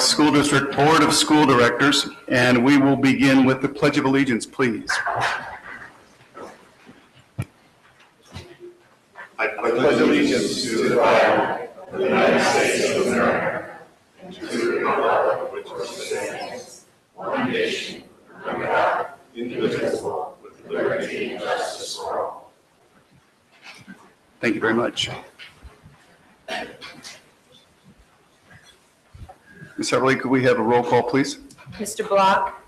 Rock School District Board of School Directors, and we will begin with the Pledge of Allegiance, please. I pledge allegiance to the flag of the United States of America and to the republic which stands one nation under God, indivisible, with liberty and justice for all. Thank you very much. Ms. Everly, could we have a roll call, please? Mr. Block.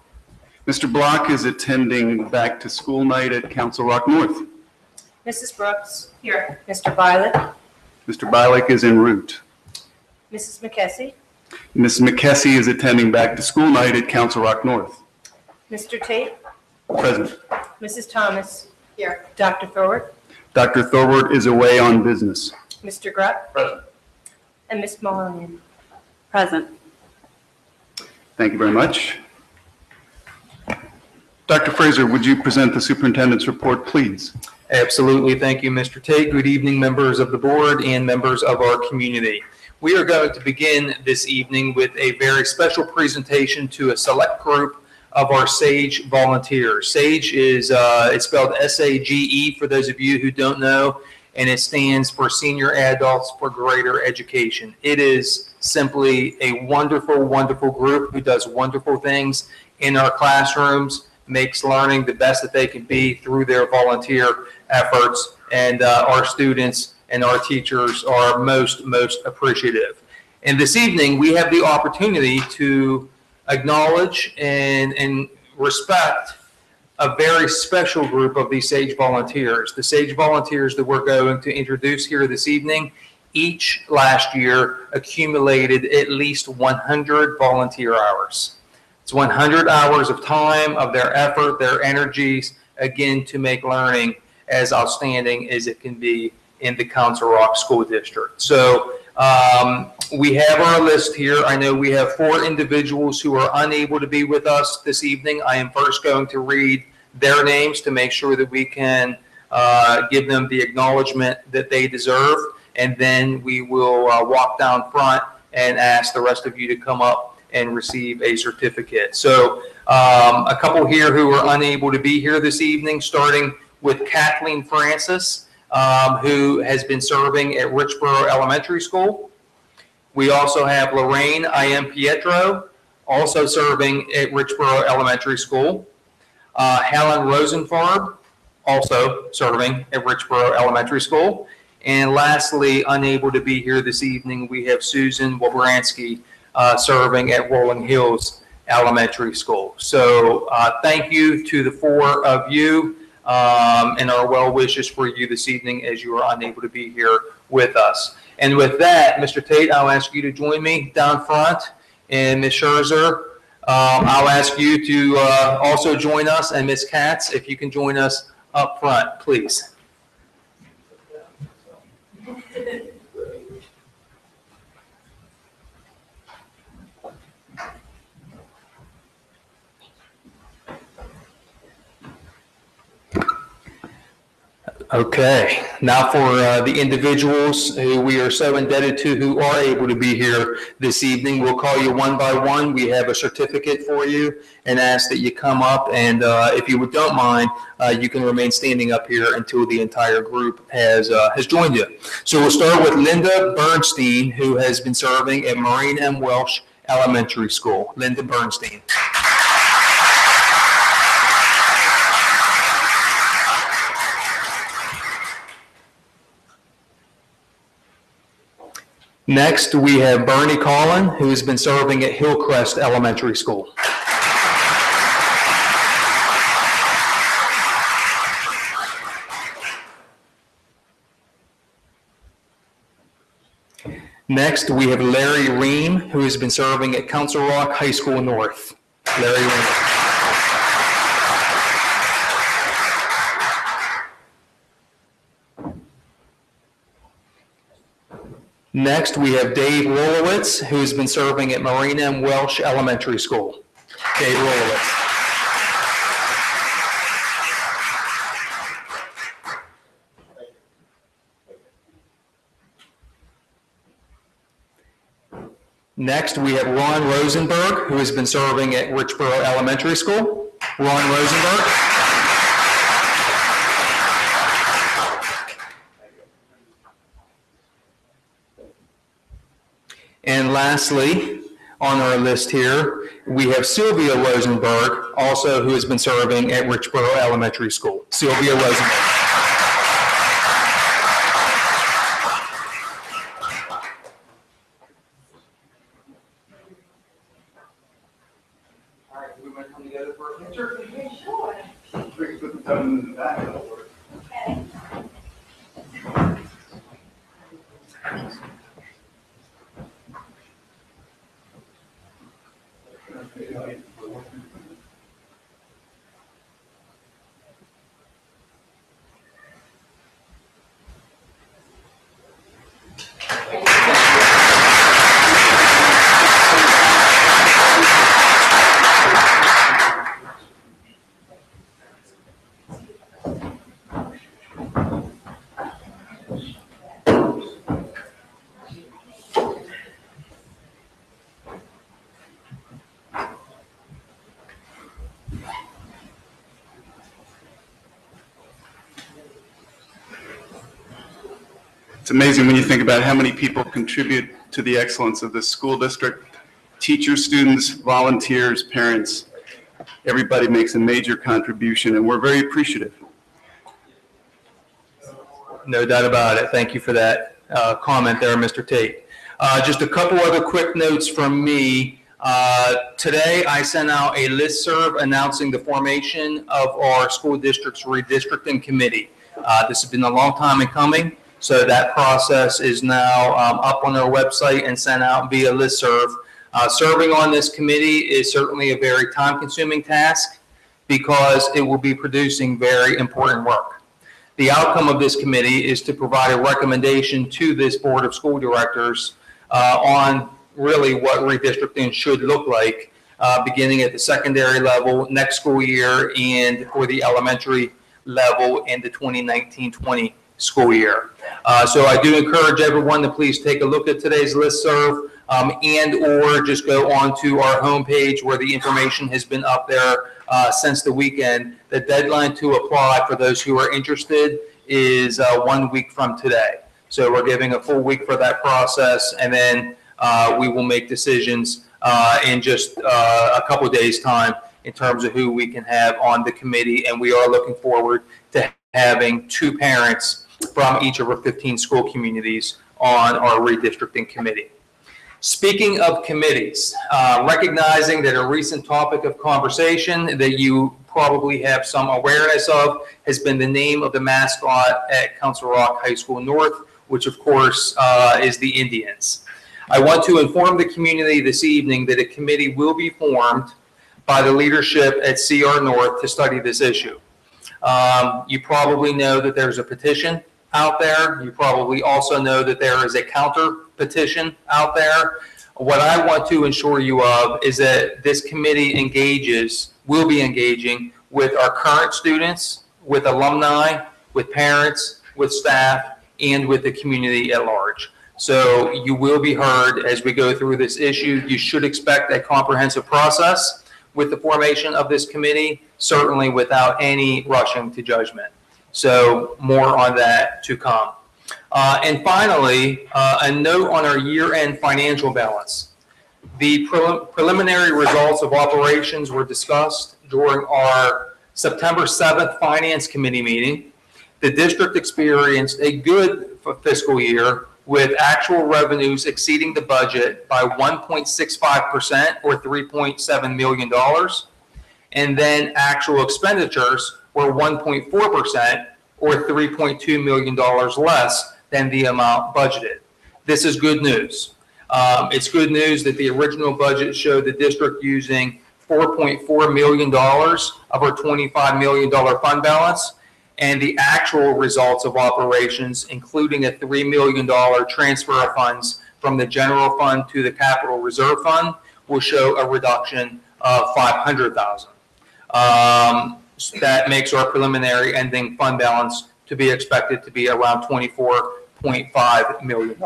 Mr. Block is attending back to school night at Council Rock North. Mrs. Brooks. Here. Mr. Violet. Mr. Bialik is en route. Mrs. McKessie. Ms. McKessie is attending back to school night at Council Rock North. Mr. Tate. Present. Mrs. Thomas. Here. Dr. Thorward. Dr. Thorward is away on business. Mr. Grupp. Present. And Ms. Maloney. Present. Thank you very much. Dr. Fraser, would you present the superintendent's report, please? Absolutely. Thank you, Mr. Tate. Good evening, members of the board and members of our community. We are going to begin this evening with a very special presentation to a select group of our SAGE volunteers. SAGE is it's spelled S-A-G-E for those of you who don't know, and it stands for Senior Adults for Greater Education. It is simply a wonderful, wonderful group who does wonderful things in our classrooms, makes learning the best that they can be through their volunteer efforts, and our students and our teachers are most appreciative. And this evening, we have the opportunity to acknowledge and respect a very special group of these SAGE volunteers. The SAGE volunteers that we're going to introduce here this evening, each last year accumulated at least 100 volunteer hours. It's 100 hours of time, of their effort, their energies, again, to make learning as outstanding as it can be in the Council Rock School District. So we have our list here. I know we have 4 individuals who are unable to be with us this evening. I am first going to read their names to make sure that we can give them the acknowledgement that they deserve, and then we will walk down front and ask the rest of you to come up and receive a certificate. So a couple here who are unable to be here this evening, starting with Kathleen Francis, who has been serving at Richboro Elementary School. We also have Lorraine I.M. Pietro, also serving at Richboro Elementary School. Helen Rosenfarb, also serving at Richboro Elementary School. And lastly, unable to be here this evening, we have Susan Wobranski, serving at Rolling Hills Elementary School. So thank you to the 4 of you and our well wishes for you this evening as you are unable to be here with us. And with that, Mr. Tate, I'll ask you to join me down front. And Ms. Scherzer, I'll ask you to also join us. And Ms. Katz, if you can join us up front, please. Okay, now for the individuals who we are so indebted to who are able to be here this evening. We'll call you one by one. We have a certificate for you and ask that you come up, and if you don't mind, you can remain standing up here until the entire group has joined you. So we'll start with Linda Bernstein, who has been serving at Maureen M. Welsh Elementary School. Linda Bernstein. Next, we have Bernie Collin, who has been serving at Hillcrest Elementary School. Next, we have Larry Ream, who has been serving at Council Rock High School North. Larry Ream. Next, we have Dave Rolowitz, who has been serving at Maureen M. Welsh Elementary School. Dave Rolowitz. Next, we have Ron Rosenberg, who has been serving at Richboro Elementary School. Ron Rosenberg. And lastly, on our list here, we have Sylvia Rosenberg, also who has been serving at Richboro Elementary School. Sylvia Rosenberg. All right, we want to come together for a picture? Sure. We can put them in the back. Okay. It's amazing when you think about how many people contribute to the excellence of this school district. Teachers, students, volunteers, parents, everybody makes a major contribution, and we're very appreciative. No doubt about it. Thank you for that comment there, Mr. Tate. Just a couple other quick notes from me. Today, I sent out a listserv announcing the formation of our school district's redistricting committee. This has been a long time in coming, so that process is now up on our website and sent out via listserv. Serving on this committee is certainly a very time-consuming task because it will be producing very important work. The outcome of this committee is to provide a recommendation to this Board of School Directors on really what redistricting should look like beginning at the secondary level next school year and for the elementary level in the 2019-20 school year. So I do encourage everyone to please take a look at today's listserv and or just go on to our homepage where the information has been up there since the weekend. The deadline to apply for those who are interested is 1 week from today. So we're giving a full week for that process, and then we will make decisions in just a couple of days' time in terms of who we can have on the committee, and we are looking forward to having 2 parents from each of our 15 school communities on our redistricting committee. Speaking of committees, recognizing that a recent topic of conversation that you probably have some awareness of has been the name of the mascot at Council Rock High School North, which of course is the Indians. I want to inform the community this evening that a committee will be formed by the leadership at CR North to study this issue. You probably know that there's a petition out there. You probably also know that there is a counter petition out there. What I want to assure you of is that this committee will be engaging with our current students, with alumni, with parents, with staff, and with the community at large. So you will be heard as we go through this issue. You should expect a comprehensive process with the formation of this committee, certainly without any rushing to judgment. So more on that to come. And finally, a note on our year-end financial balance. The preliminary results of operations were discussed during our September 7th Finance Committee meeting. The district experienced a good fiscal year with actual revenues exceeding the budget by 1.65% or $3.7 million. And then actual expenditures were 1.4% or $3.2 million less than the amount budgeted. This is good news. It's good news that the original budget showed the district using $4.4 million of our $25 million fund balance, and the actual results of operations, including a $3 million transfer of funds from the general fund to the capital reserve fund, will show a reduction of $500,000. That makes our preliminary ending fund balance to be expected to be around $24.5 million.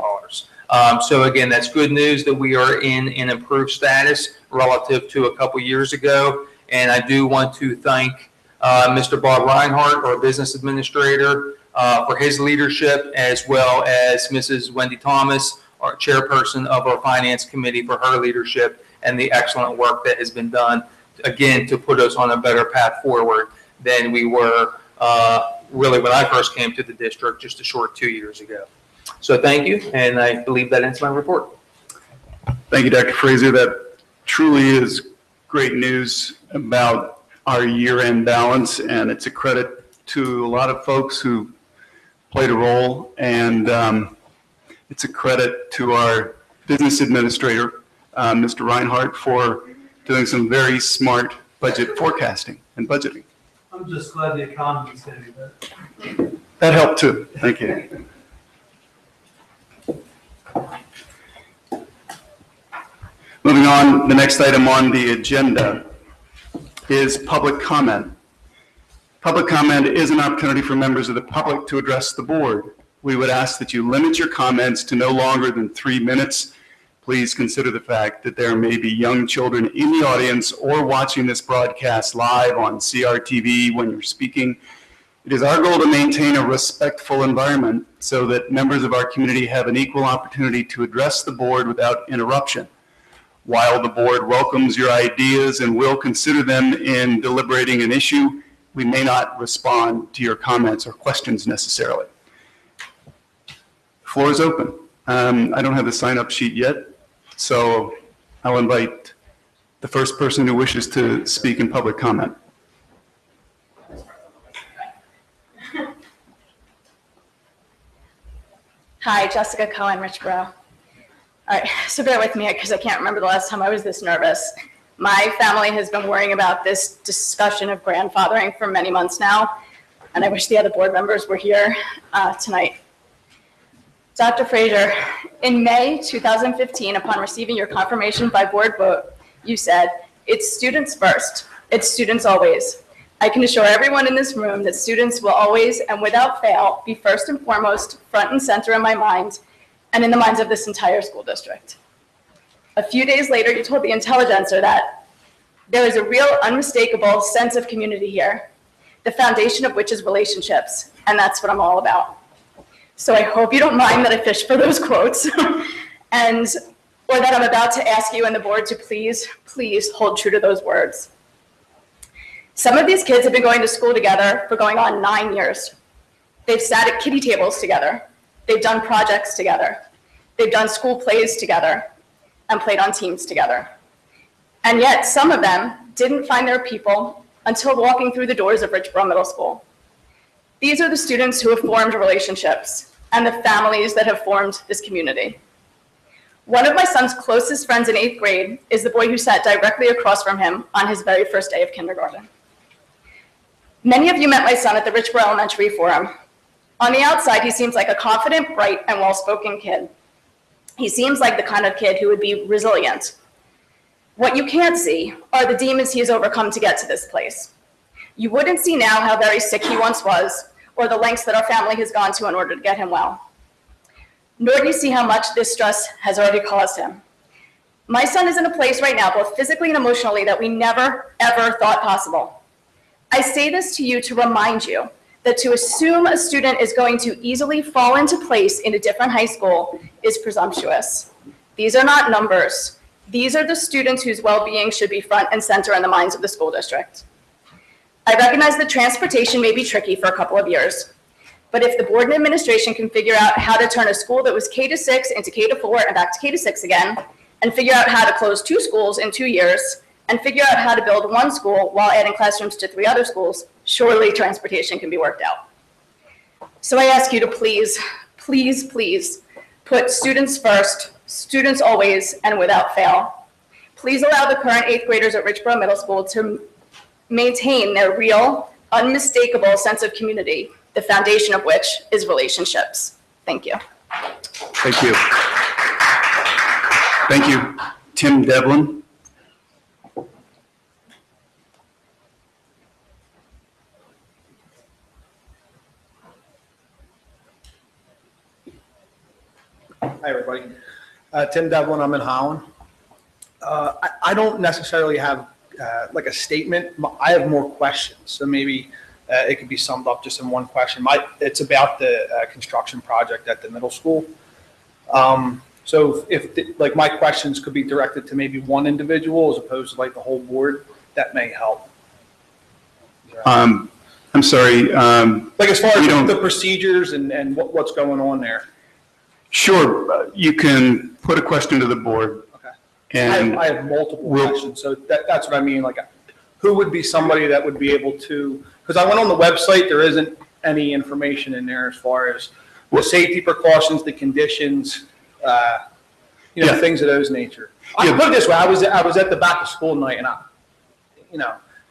So again, that's good news that we are in an improved status relative to a couple years ago. And I do want to thank Mr. Bob Reinhardt, our business administrator, for his leadership, as well as Mrs. Wendy Thomas, our chairperson of our finance committee, for her leadership and the excellent work that has been done, again, to put us on a better path forward than we were really when I first came to the district just a short 2 years ago. So thank you, and I believe that ends my report. Thank you, Dr. Fraser. That truly is great news about our year-end balance, and it's a credit to a lot of folks who played a role, and it's a credit to our business administrator, Mr. Reinhardt, for doing some very smart budget forecasting and budgeting. I'm just glad the economy's getting better. That helped too. Thank you. Moving on, the next item on the agenda is public comment. Public comment is an opportunity for members of the public to address the board. We would ask that you limit your comments to no longer than 3 minutes. Please consider the fact that there may be young children in the audience or watching this broadcast live on CRTV when you're speaking. It is our goal to maintain a respectful environment so that members of our community have an equal opportunity to address the board without interruption. While the board welcomes your ideas and will consider them in deliberating an issue, we may not respond to your comments or questions necessarily. The floor is open. I don't have the sign-up sheet yet, so I'll invite the first person who wishes to speak in public comment. Hi, Jessica Cohen, Richboro. All right, so bear with me because I can't remember the last time I was this nervous. My family has been worrying about this discussion of grandfathering for many months now, and I wish the other board members were here tonight. Dr. Fraser, in May 2015, upon receiving your confirmation by board vote, you said, "It's students first, it's students always. I can assure everyone in this room that students will always and without fail be first and foremost, front and center in my mind and in the minds of this entire school district." A few days later, you told the Intelligencer that there is a real unmistakable sense of community here, the foundation of which is relationships, and that's what I'm all about. So I hope you don't mind that I fished for those quotes, or that I'm about to ask you and the board to please, please hold true to those words. Some of these kids have been going to school together for going on 9 years. They've sat at kiddie tables together. They've done projects together. They've done school plays together and played on teams together. And yet some of them didn't find their people until walking through the doors of Richboro Middle School. These are the students who have formed relationships and the families that have formed this community. One of my son's closest friends in 8th grade is the boy who sat directly across from him on his very first day of kindergarten. Many of you met my son at the Richboro Elementary Forum. On the outside, he seems like a confident, bright, and well-spoken kid. He seems like the kind of kid who would be resilient. What you can't see are the demons he has overcome to get to this place. You wouldn't see now how very sick he once was, or the lengths that our family has gone to in order to get him well. Nor do you see how much this stress has already caused him. My son is in a place right now, both physically and emotionally, that we never, ever thought possible. I say this to you to remind you that to assume a student is going to easily fall into place in a different high school is presumptuous. These are not numbers. These are the students whose well-being should be front and center in the minds of the school district. I recognize that transportation may be tricky for a couple of years, but if the board and administration can figure out how to turn a school that was K-6 into K-4 and back to K-6 again, and figure out how to close 2 schools in 2 years, and figure out how to build 1 school while adding classrooms to 3 other schools, surely transportation can be worked out. So I ask you to please, please, please put students first, students always, and without fail. Please allow the current 8th graders at Richboro Middle School to maintain their real, unmistakable sense of community, the foundation of which is relationships. Thank you. Thank you. Thank you. Tim Devlin. Hi, everybody. Tim Devlin, I'm in Holland. I don't necessarily have like a statement. I have more questions, so maybe it could be summed up just in one question. It's about the construction project at the middle school. So like my questions could be directed to maybe one individual as opposed to like the whole board, that may help. I'm sorry. Like as far We as don't- the procedures and what's going on there. Sure, you can put a question to the board. Okay. And I have multiple we'll- questions, so that's what I mean, like, who would be somebody that would be able to, because I went on the website, there isn't any information in there as far as the safety precautions, the conditions, Yeah. things of those nature. I Yeah. put it this way, I was at the back of school night, and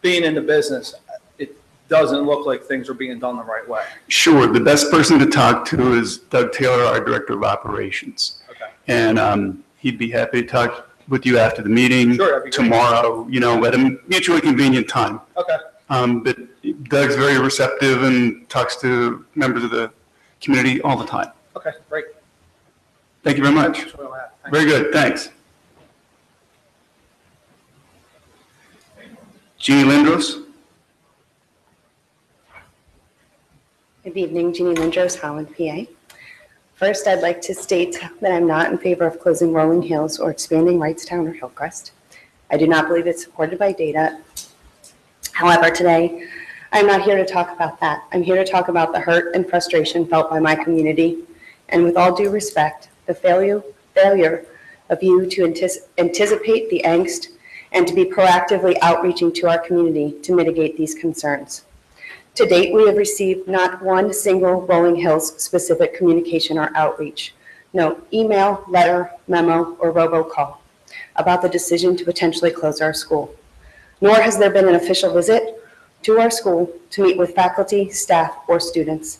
being in the business, it doesn't look like things are being done the right way. Sure, the best person to talk to is Doug Taylor, our Director of Operations. Okay. And he'd be happy to talk with you after the meeting Sure, that'd be great. tomorrow, at a mutually convenient time. Okay. But Doug's very receptive and talks to members of the community all the time. Okay, great. Thank you very much. That's what I have. Thank Very good, thanks. Jeannie Lindros? Good evening, Jeannie Lindros, Holland, PA. First, I'd like to state that I'm not in favor of closing Rolling Hills or expanding Wrightstown or Hillcrest. I do not believe it's supported by data. However, today, I'm not here to talk about that. I'm here to talk about the hurt and frustration felt by my community, and with all due respect, the failure of you to anticipate the angst and to be proactively outreaching to our community to mitigate these concerns. To date, we have received not one single Rolling Hills specific communication or outreach, no email, letter, memo, or robocall about the decision to potentially close our school. Nor has there been an official visit to our school to meet with faculty, staff, or students.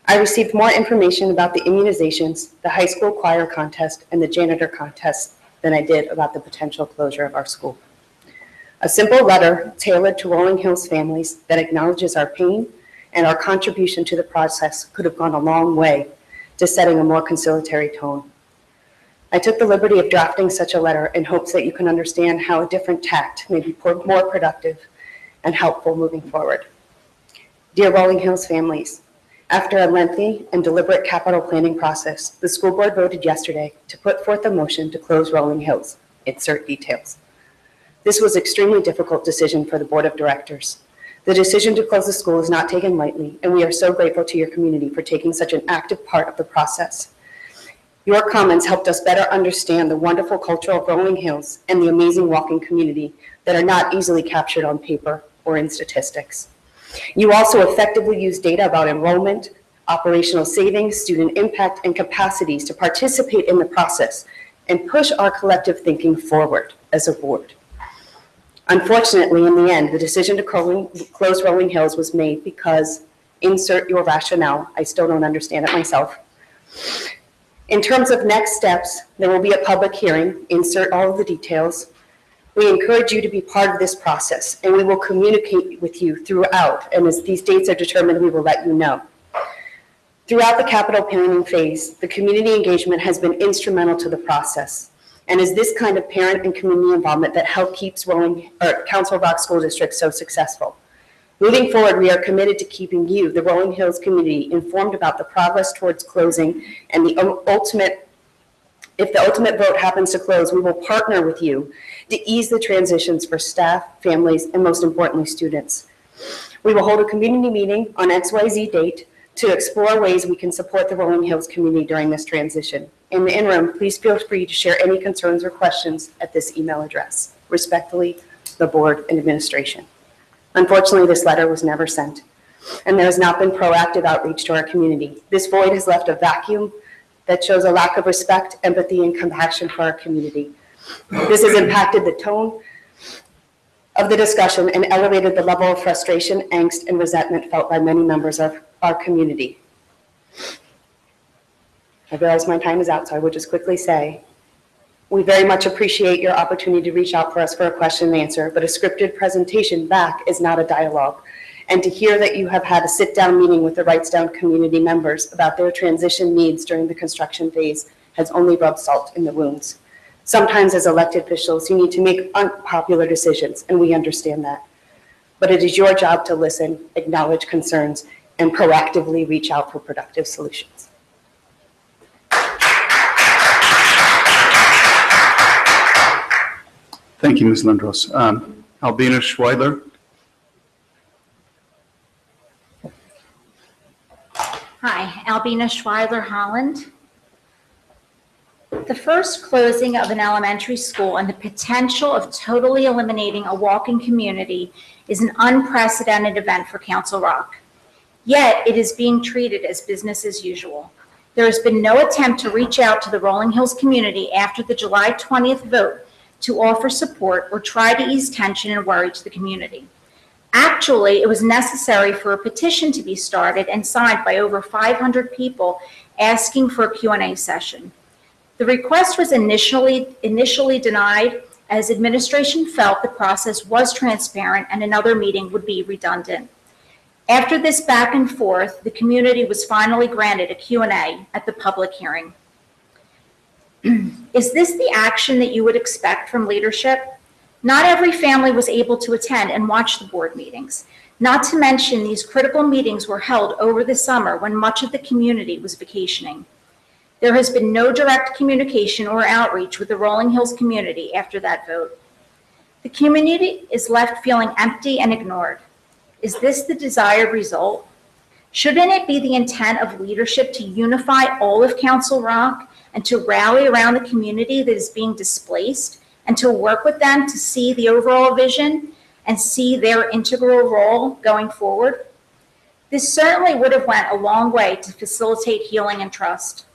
I received more information about the immunizations, the high school choir contest, and the janitor contest than I did about the potential closure of our school. A simple letter tailored to Rolling Hills families that acknowledges our pain and our contribution to the process could have gone a long way to setting a more conciliatory tone. I took the liberty of drafting such a letter in hopes that you can understand how a different tact may be more productive and helpful moving forward. Dear Rolling Hills families, after a lengthy and deliberate capital planning process, the school board voted yesterday to put forth a motion to close Rolling Hills. Insert details. This was an extremely difficult decision for the board of directors. The decision to close the school is not taken lightly, and we are so grateful to your community for taking such an active part of the process. Your comments helped us better understand the wonderful culture of Rolling Hills and the amazing walking community that are not easily captured on paper or in statistics. You also effectively use data about enrollment, operational savings, student impact, and capacities to participate in the process and push our collective thinking forward as a board. Unfortunately, in the end, the decision to close Rolling Hills was made because, insert your rationale, I still don't understand it myself. In terms of next steps, there will be a public hearing, insert all of the details. We encourage you to be part of this process, and we will communicate with you throughout, and as these dates are determined, we will let you know. Throughout the capital planning phase, the community engagement has been instrumental to the process, and is this kind of parent and community involvement that help keeps Council Rock School District so successful. Moving forward, we are committed to keeping you, the Rolling Hills community, informed about the progress towards closing, and if the ultimate vote happens to close, we will partner with you to ease the transitions for staff, families, and most importantly, students. We will hold a community meeting on XYZ date to explore ways we can support the Rolling Hills community during this transition. In the interim, please feel free to share any concerns or questions at this email address. Respectfully, the board and administration. Unfortunately, this letter was never sent, and there has not been proactive outreach to our community. This void has left a vacuum that shows a lack of respect, empathy, and compassion for our community. This has impacted the tone of the discussion and elevated the level of frustration, angst, and resentment felt by many members of our community. I realize my time is out, so I would just quickly say, we very much appreciate your opportunity to reach out for us for a question and answer, but a scripted presentation back is not a dialogue. And to hear that you have had a sit-down meeting with the Wrightstown community members about their transition needs during the construction phase has only rubbed salt in the wounds. Sometimes as elected officials, you need to make unpopular decisions, and we understand that. But it is your job to listen, acknowledge concerns, and proactively reach out for productive solutions. Thank you, Ms. Lindros. Albina Schweidler. Hi, Albina Schweiler, Holland. The first closing of an elementary school and the potential of totally eliminating a walking community is an unprecedented event for Council Rock. Yet, it is being treated as business as usual. There has been no attempt to reach out to the Rolling Hills community after the July 20th vote to offer support or try to ease tension and worry to the community. Actually, it was necessary for a petition to be started and signed by over 500 people asking for a Q&A session. The request was initially denied as administration felt the process was transparent and another meeting would be redundant. After this back and forth, the community was finally granted a Q&A at the public hearing. Is this the action that you would expect from leadership? Not every family was able to attend and watch the board meetings. Not to mention these critical meetings were held over the summer when much of the community was vacationing. There has been no direct communication or outreach with the Rolling Hills community after that vote. The community is left feeling empty and ignored. Is this the desired result? Shouldn't it be the intent of leadership to unify all of Council Rock and to rally around the community that is being displaced and to work with them to see the overall vision and see their integral role going forward? This certainly would have went a long way to facilitate healing and trust.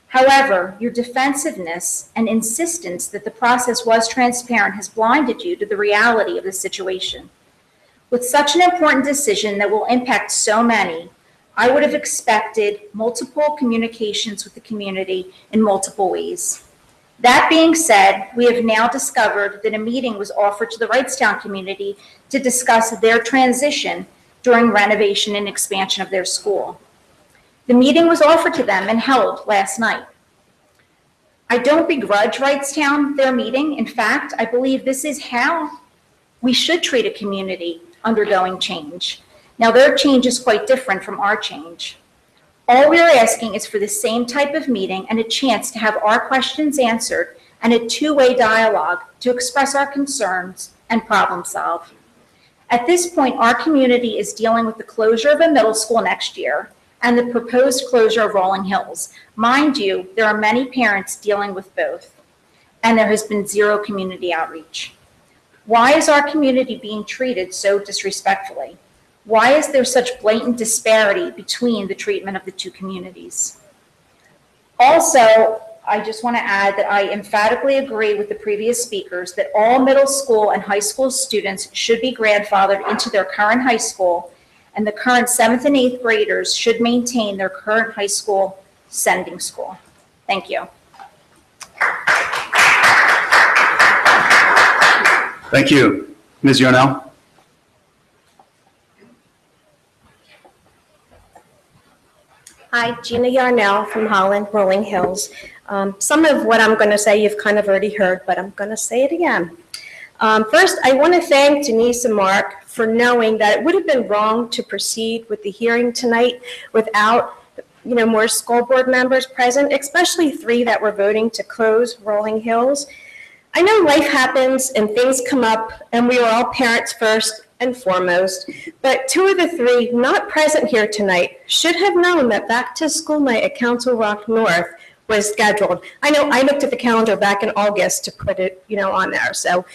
However, your defensiveness and insistence that the process was transparent has blinded you to the reality of the situation. With such an important decision that will impact so many, I would have expected multiple communications with the community in multiple ways. That being said, we have now discovered that a meeting was offered to the Wrightstown community to discuss their transition during renovation and expansion of their school. The meeting was offered to them and held last night. I don't begrudge Wrightstown their meeting. In fact, I believe this is how we should treat a community undergoing change. Now, their change is quite different from our change. All we are asking is for the same type of meeting and a chance to have our questions answered and a two-way dialogue to express our concerns and problem solve. At this point, our community is dealing with the closure of a middle school next year and the proposed closure of Rolling Hills. Mind you, there are many parents dealing with both, and there has been zero community outreach. Why is our community being treated so disrespectfully? Why is there such blatant disparity between the treatment of the two communities? Also, I just want to add that I emphatically agree with the previous speakers that all middle school and high school students should be grandfathered into their current high school, and the current 7th and 8th graders should maintain their current high school sending school. Thank you. Thank you. Ms. Yarnell? Hi, Gina Yarnell from Holland, Rolling Hills. Some of what I'm going to say you've kind of already heard, but I'm going to say it again. First, I want to thank Denise and Mark for knowing that it would have been wrong to proceed with the hearing tonight without, more school board members present, especially 3 that were voting to close Rolling Hills. I know life happens and things come up, and we are all parents first and foremost, but 2 of the 3 not present here tonight should have known that back to school night at Council Rock North was scheduled. I know I looked at the calendar back in August to put it, on there. So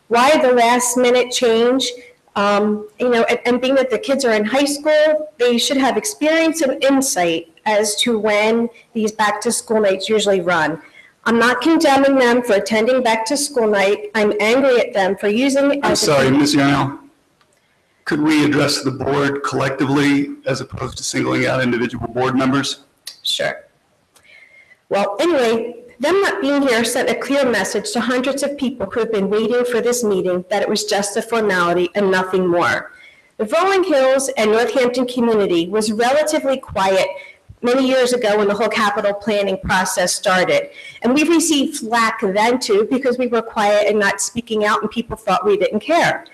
why the last minute change? And being that the kids are in high school, they should have experience and insight as to when these back to school nights usually run. I'm not condemning them for attending back to school night. I'm angry at them for using it as I'm sorry, Ms. Yarnell. Could we address the board collectively as opposed to singling out individual board members? Sure. Well, anyway, them not being here sent a clear message to hundreds of people who have been waiting for this meeting that it was just a formality and nothing more. The Rolling Hills and Northampton community was relatively quiet, many years ago when the whole capital planning process started. And we received flack then too because we were quiet and not speaking out and people thought we didn't care.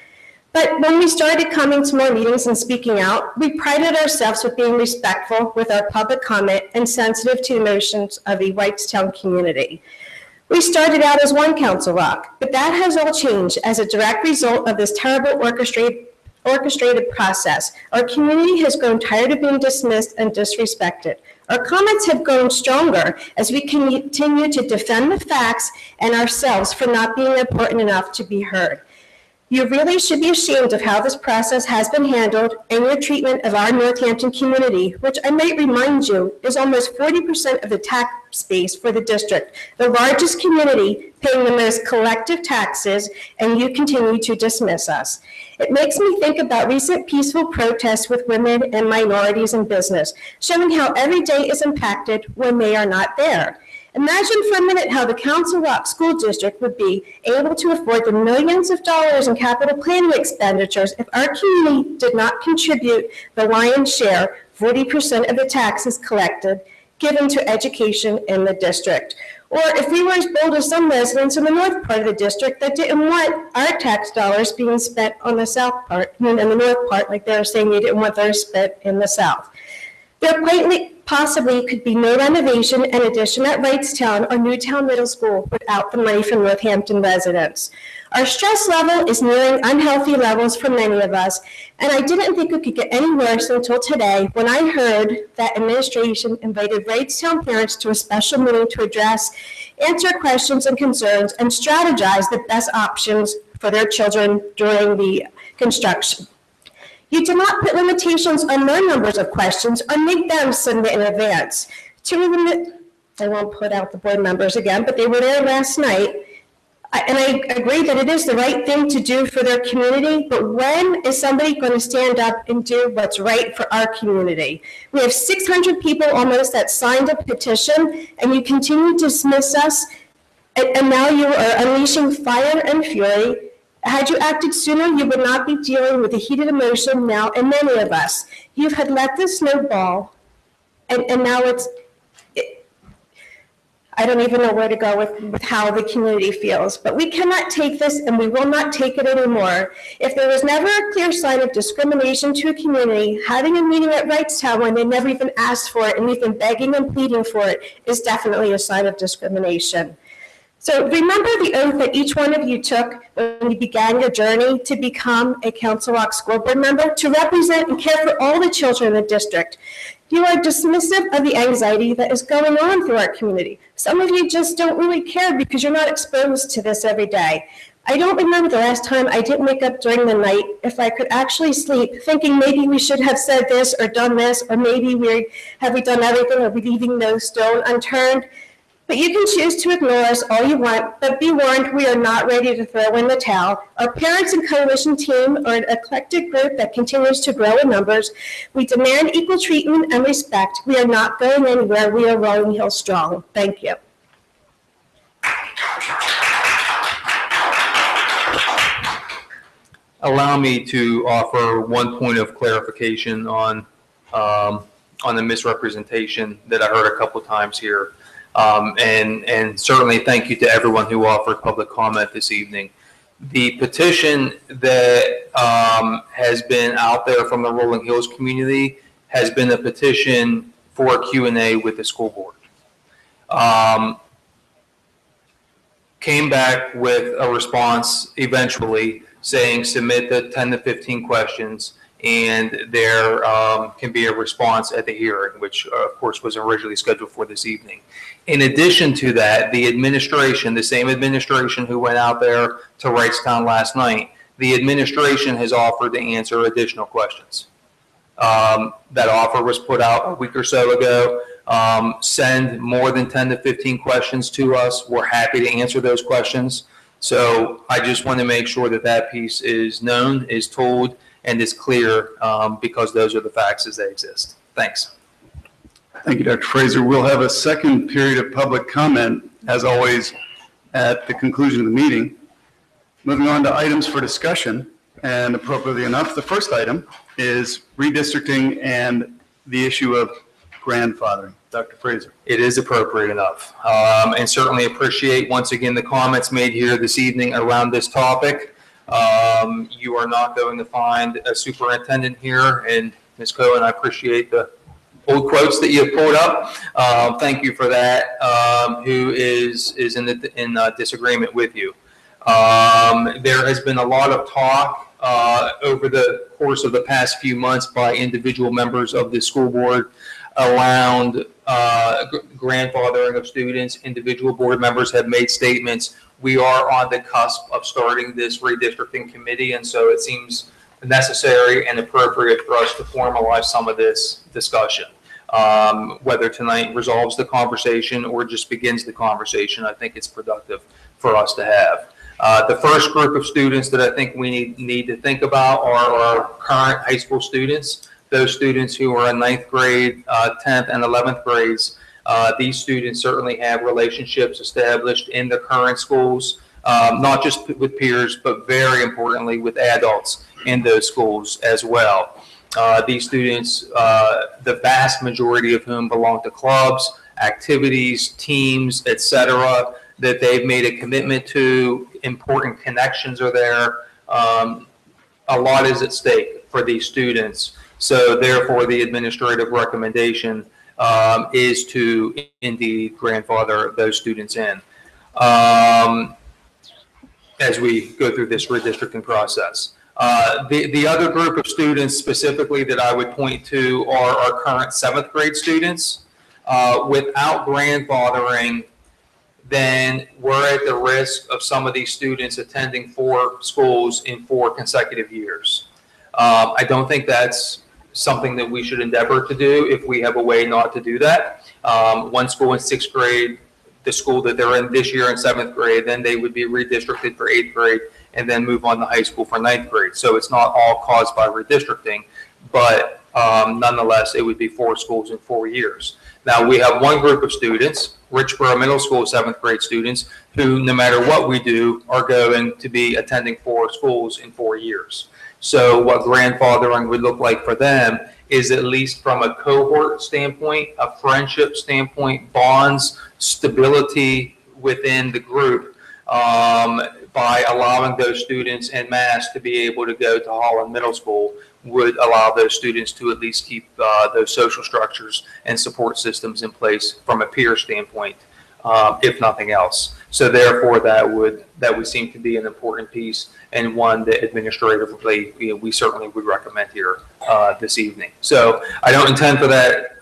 But when we started coming to more meetings and speaking out, we prided ourselves with being respectful with our public comment and sensitive to the emotions of the Wrightstown community. We started out as one Council Rock, but that has all changed as a direct result of this terrible orchestrated process. Our community has grown tired of being dismissed and disrespected. Our comments have grown stronger as we continue to defend the facts and ourselves for not being important enough to be heard. You really should be ashamed of how this process has been handled and your treatment of our Northampton community, which I might remind you is almost 40% of the tax base for the district, the largest community paying the most collective taxes, and you continue to dismiss us. It makes me think about recent peaceful protests with women and minorities in business, showing how every day is impacted when they are not there. Imagine for a minute how the Council Rock School District would be able to afford the millions of dollars in capital planning expenditures if our community did not contribute the lion's share, 40% of the taxes collected, given to education in the district. Or if we were as bold as some residents in the north part of the district that didn't want our tax dollars being spent on the south part, and the north part, like they're saying they didn't want theirs spent in the south. There possibly could be no renovation and addition at Wrightstown or Newtown Middle School without the money from Northampton residents. Our stress level is nearing unhealthy levels for many of us, and I didn't think it could get any worse until today when I heard that administration invited Wrightstown parents to a special meeting to address, answer questions and concerns, and strategize the best options for their children during the construction. You did not put limitations on their numbers of questions or make them submit in advance. Two of them, I won't put out the board members again, but they were there last night. And I agree that it is the right thing to do for their community, but when is somebody going to stand up and do what's right for our community? We have 600 people almost that signed a petition, and you continue to dismiss us, and now you are unleashing fire and fury. Had you acted sooner, you would not be dealing with the heated emotion now in many of us. You had let this snowball, and now I don't even know where to go with how the community feels. But we cannot take this, and we will not take it anymore. If there was never a clear sign of discrimination to a community, having a meeting at Wrightstown when they never even asked for it, and we've been begging and pleading for it, is definitely a sign of discrimination. So remember the oath that each one of you took when you began your journey to become a Council Rock School Board member, to represent and care for all the children in the district. You are dismissive of the anxiety that is going on through our community. Some of you just don't really care because you're not exposed to this every day. I don't remember the last time I didn't wake up during the night if I could actually sleep, thinking maybe we should have said this or done this, or maybe have we done everything, or we leaving no stone unturned. But you can choose to ignore us all you want, but be warned, we are not ready to throw in the towel. Our parents and coalition team are an eclectic group that continues to grow in numbers. We demand equal treatment and respect. We are not going anywhere. We are Rolling Hill strong. Thank you. Allow me to offer one point of clarification on the misrepresentation that I heard a couple times here. And certainly thank you to everyone who offered public comment this evening. The petition that has been out there from the Rolling Hills community has been a petition for a Q&A with the school board. Came back with a response eventually saying submit the 10 to 15 questions and there can be a response at the hearing, which of course was originally scheduled for this evening. In addition to that, the administration, the same administration who went out there to Wrightstown last night, the administration has offered to answer additional questions. That offer was put out a week or so ago. Send more than 10 to 15 questions to us. We're happy to answer those questions. So I just want to make sure that that piece is known, is told, and is clear because those are the facts as they exist. Thanks. Thank you, Dr. Fraser. We'll have a second period of public comment, as always, at the conclusion of the meeting. Moving on to items for discussion, and appropriately enough, the first item is redistricting and the issue of grandfathering. Dr. Fraser. It is appropriate enough. And certainly appreciate, once again, the comments made here this evening around this topic. You are not going to find a superintendent here, and Ms. Cohen, I appreciate the old quotes that you have pulled up. Thank you for that, who is in disagreement with you. There has been a lot of talk over the course of the past few months by individual members of the school board around grandfathering of students. Individual board members have made statements. We are on the cusp of starting this redistricting committee, and so it seems necessary and appropriate for us to formalize some of this discussion. Whether tonight resolves the conversation or just begins the conversation, I think it's productive for us to have. The first group of students that I think we need to think about are our current high school students, those students who are in 9th grade, 10th, and 11th grades. These students certainly have relationships established in the current schools, not just with peers, but very importantly with adults in those schools as well. These students, the vast majority of whom belong to clubs, activities, teams, etc., that they've made a commitment to. Important connections are there. A lot is at stake for these students. So therefore, the administrative recommendation is to indeed grandfather those students in as we go through this redistricting process. The other group of students specifically that I would point to are our current 7th grade students. Without grandfathering, then we're at the risk of some of these students attending 4 schools in 4 consecutive years. I don't think that's something that we should endeavor to do if we have a way not to do that. One school in 6th grade, the school that they're in this year in 7th grade, then they would be redistricted for 8th grade and then move on to high school for 9th grade. So it's not all caused by redistricting, but nonetheless, it would be 4 schools in 4 years. Now, we have one group of students, Richboro Middle School 7th grade students, who no matter what we do are going to be attending 4 schools in 4 years. So what grandfathering would look like for them is, at least from a cohort standpoint, a friendship standpoint, bonds, stability within the group, by allowing those students en masse to be able to go to Holland Middle School, would allow those students to at least keep those social structures and support systems in place from a peer standpoint, if nothing else. So therefore, that would seem to be an important piece, and one that administratively we certainly would recommend here this evening. So I don't intend for that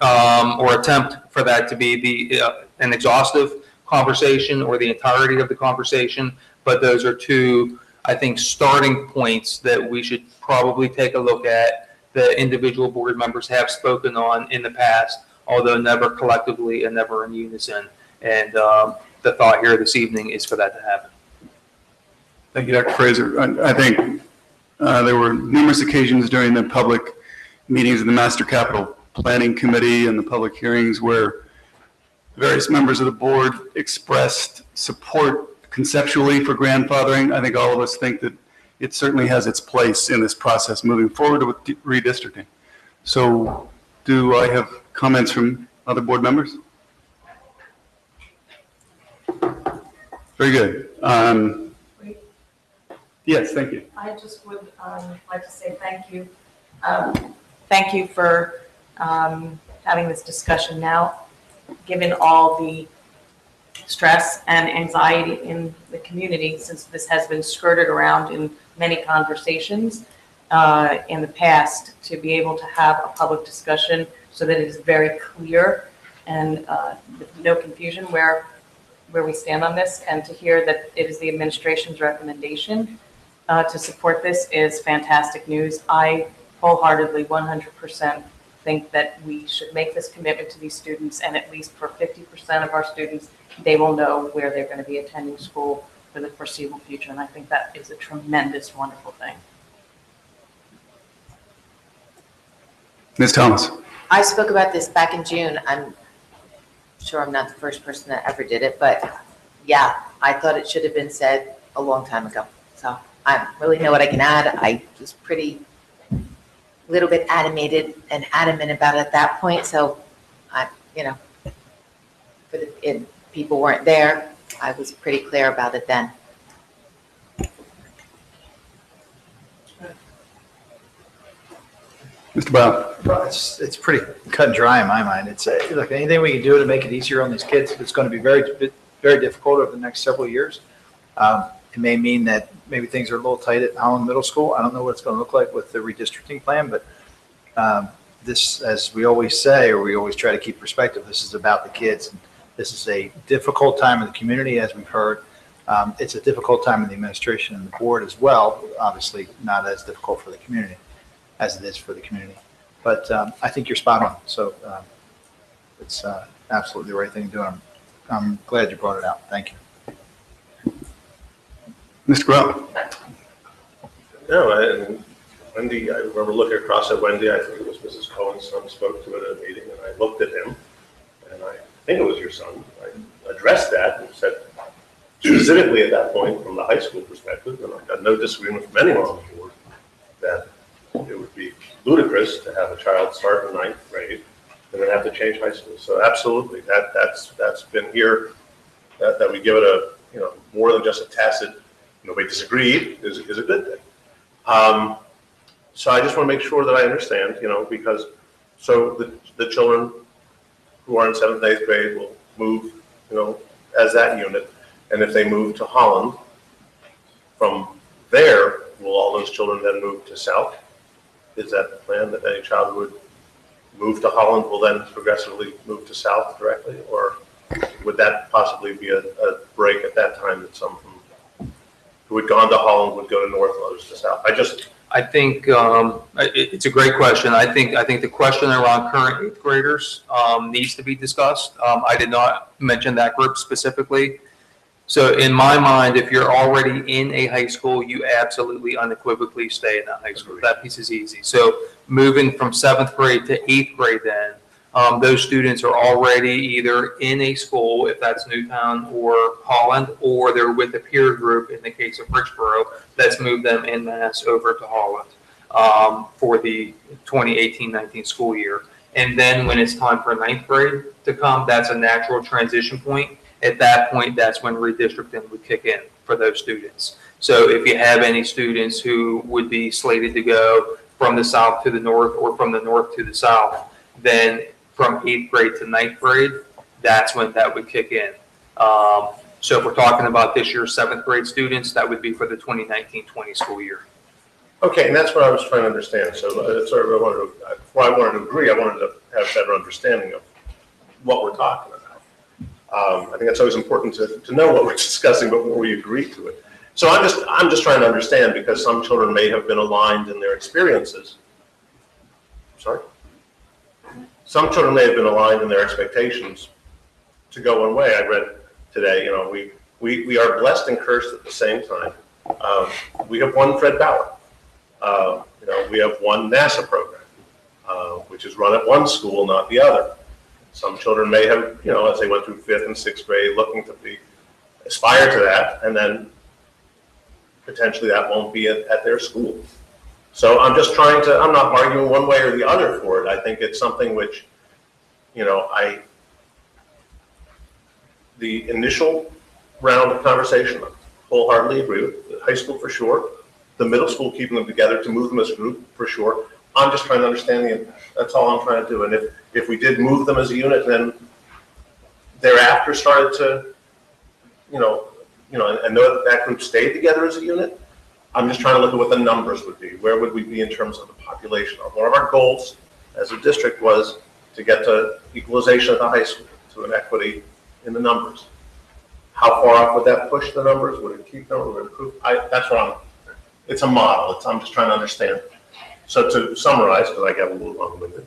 or attempt for that to be an exhaustive conversation or the entirety of the conversation, but those are 2, I think, starting points that we should probably take a look at, that individual board members have spoken on in the past, although never collectively and never in unison. And the thought here this evening is for that to happen. Thank you, Dr. Fraser. I think there were numerous occasions during the public meetings of the Master Capital Planning Committee and the public hearings where various members of the board expressed support conceptually for grandfathering. I think all of us think that it certainly has its place in this process moving forward with redistricting. So do I have comments from other board members? Very good. Yes, thank you. I just would like to say thank you. Thank you for having this discussion now, given all the stress and anxiety in the community, since this has been skirted around in many conversations in the past, to be able to have a public discussion so that it is very clear and no confusion where we stand on this, and to hear that it is the administration's recommendation to support this is fantastic news. I wholeheartedly 100% think that we should make this commitment to these students, and at least for 50% of our students, they will know where they're going to be attending school for the foreseeable future. And I think that is a tremendous, wonderful thing. Ms. Thomas. I spoke about this back in June. I'm sure I'm not the first person that ever did it, but yeah, I thought it should have been said a long time ago. So I don't really know what I can add. I was pretty little bit adamant about it at that point. So People weren't there. I was pretty clear about it then. Mr. Brown? Well, it's pretty cut and dry in my mind. It's, look, anything we can do to make it easier on these kids, it's going to be very, very difficult over the next several years. It may mean that maybe things are a little tight at Holland Middle School. I don't know what it's going to look like with the redistricting plan, but this, as we always say, or we always try to keep perspective, this is about the kids. And this is a difficult time in the community, as we've heard. It's a difficult time in the administration and the board as well. Obviously, not as difficult for the community as it is for the community. But I think you're spot on. So it's absolutely the right thing to do. I'm glad you brought it out. Thank you. Mr. Grow? No, and Wendy, I remember looking across at Wendy, I think it was Mrs. Cohen's son spoke to it at a meeting, and I looked at him, and I think it was your son. I addressed that and said, specifically at that point, from the high school perspective, and I got no disagreement from anyone on the board, that it would be ludicrous to have a child start in ninth grade and then have to change high school. So absolutely, that's been here, that we give it a, more than just a tacit, nobody disagreed is a good thing. So I just want to make sure that I understand, because so the children who are in 7th and 8th grade will move, as that unit. And if they move to Holland, from there, will all those children then move to South? Is that the plan, that any child who would move to Holland will then progressively move to South directly? Or would that possibly be a break at that time that some who had gone to Holland would go to North and others to South? I think it's a great question. I think the question around current 8th graders needs to be discussed. I did not mention that group specifically. So in my mind, if you're already in a high school, you absolutely unequivocally stay in that high school. That piece is easy. So moving from 7th grade to 8th grade then, those students are already either in a school, if that's Newtown or Holland, or they're with a peer group in the case of Richboro, that's moved them en masse over to Holland for the 2018-19 school year. And then when it's time for 9th grade to come, that's a natural transition point. At that point, that's when redistricting would kick in for those students. So if you have any students who would be slated to go from the south to the north or from the north to the south, then from 8th grade to 9th grade, that's when that would kick in. So if we're talking about this year's 7th grade students, that would be for the 2019-20 school year. Okay, and that's what I was trying to understand. So before I wanted to agree, I wanted to have a better understanding of what we're talking about. I think it's always important to know what we're discussing before we agree to it. So I'm just trying to understand, because some children may have been aligned in their experiences. Sorry? Some children may have been aligned in their expectations to go one way. I read today, we are blessed and cursed at the same time. We have one Fred Ballard. We have one NASA program, which is run at one school, not the other. Some children may have, as they went through 5th and 6th grade, looking to aspire to that, and then potentially that won't be at their school. So I'm just I'm not arguing one way or the other for it. I think it's something which, the initial round of conversation, I wholeheartedly agree with. The high school for sure, the middle school keeping them together to move them as a group for sure. I'm just trying to understand that's all I'm trying to do. And if we did move them as a unit, then thereafter started to, and know that group stayed together as a unit, I'm just trying to look at what the numbers would be. Where would we be in terms of the population? One of our goals as a district was to get to equalization at the high school, to an equity in the numbers. How far off would that push the numbers? Would it keep them? Would it improve? That's what it's a model. I'm just trying to understand. So to summarize, because I got a little long-winded,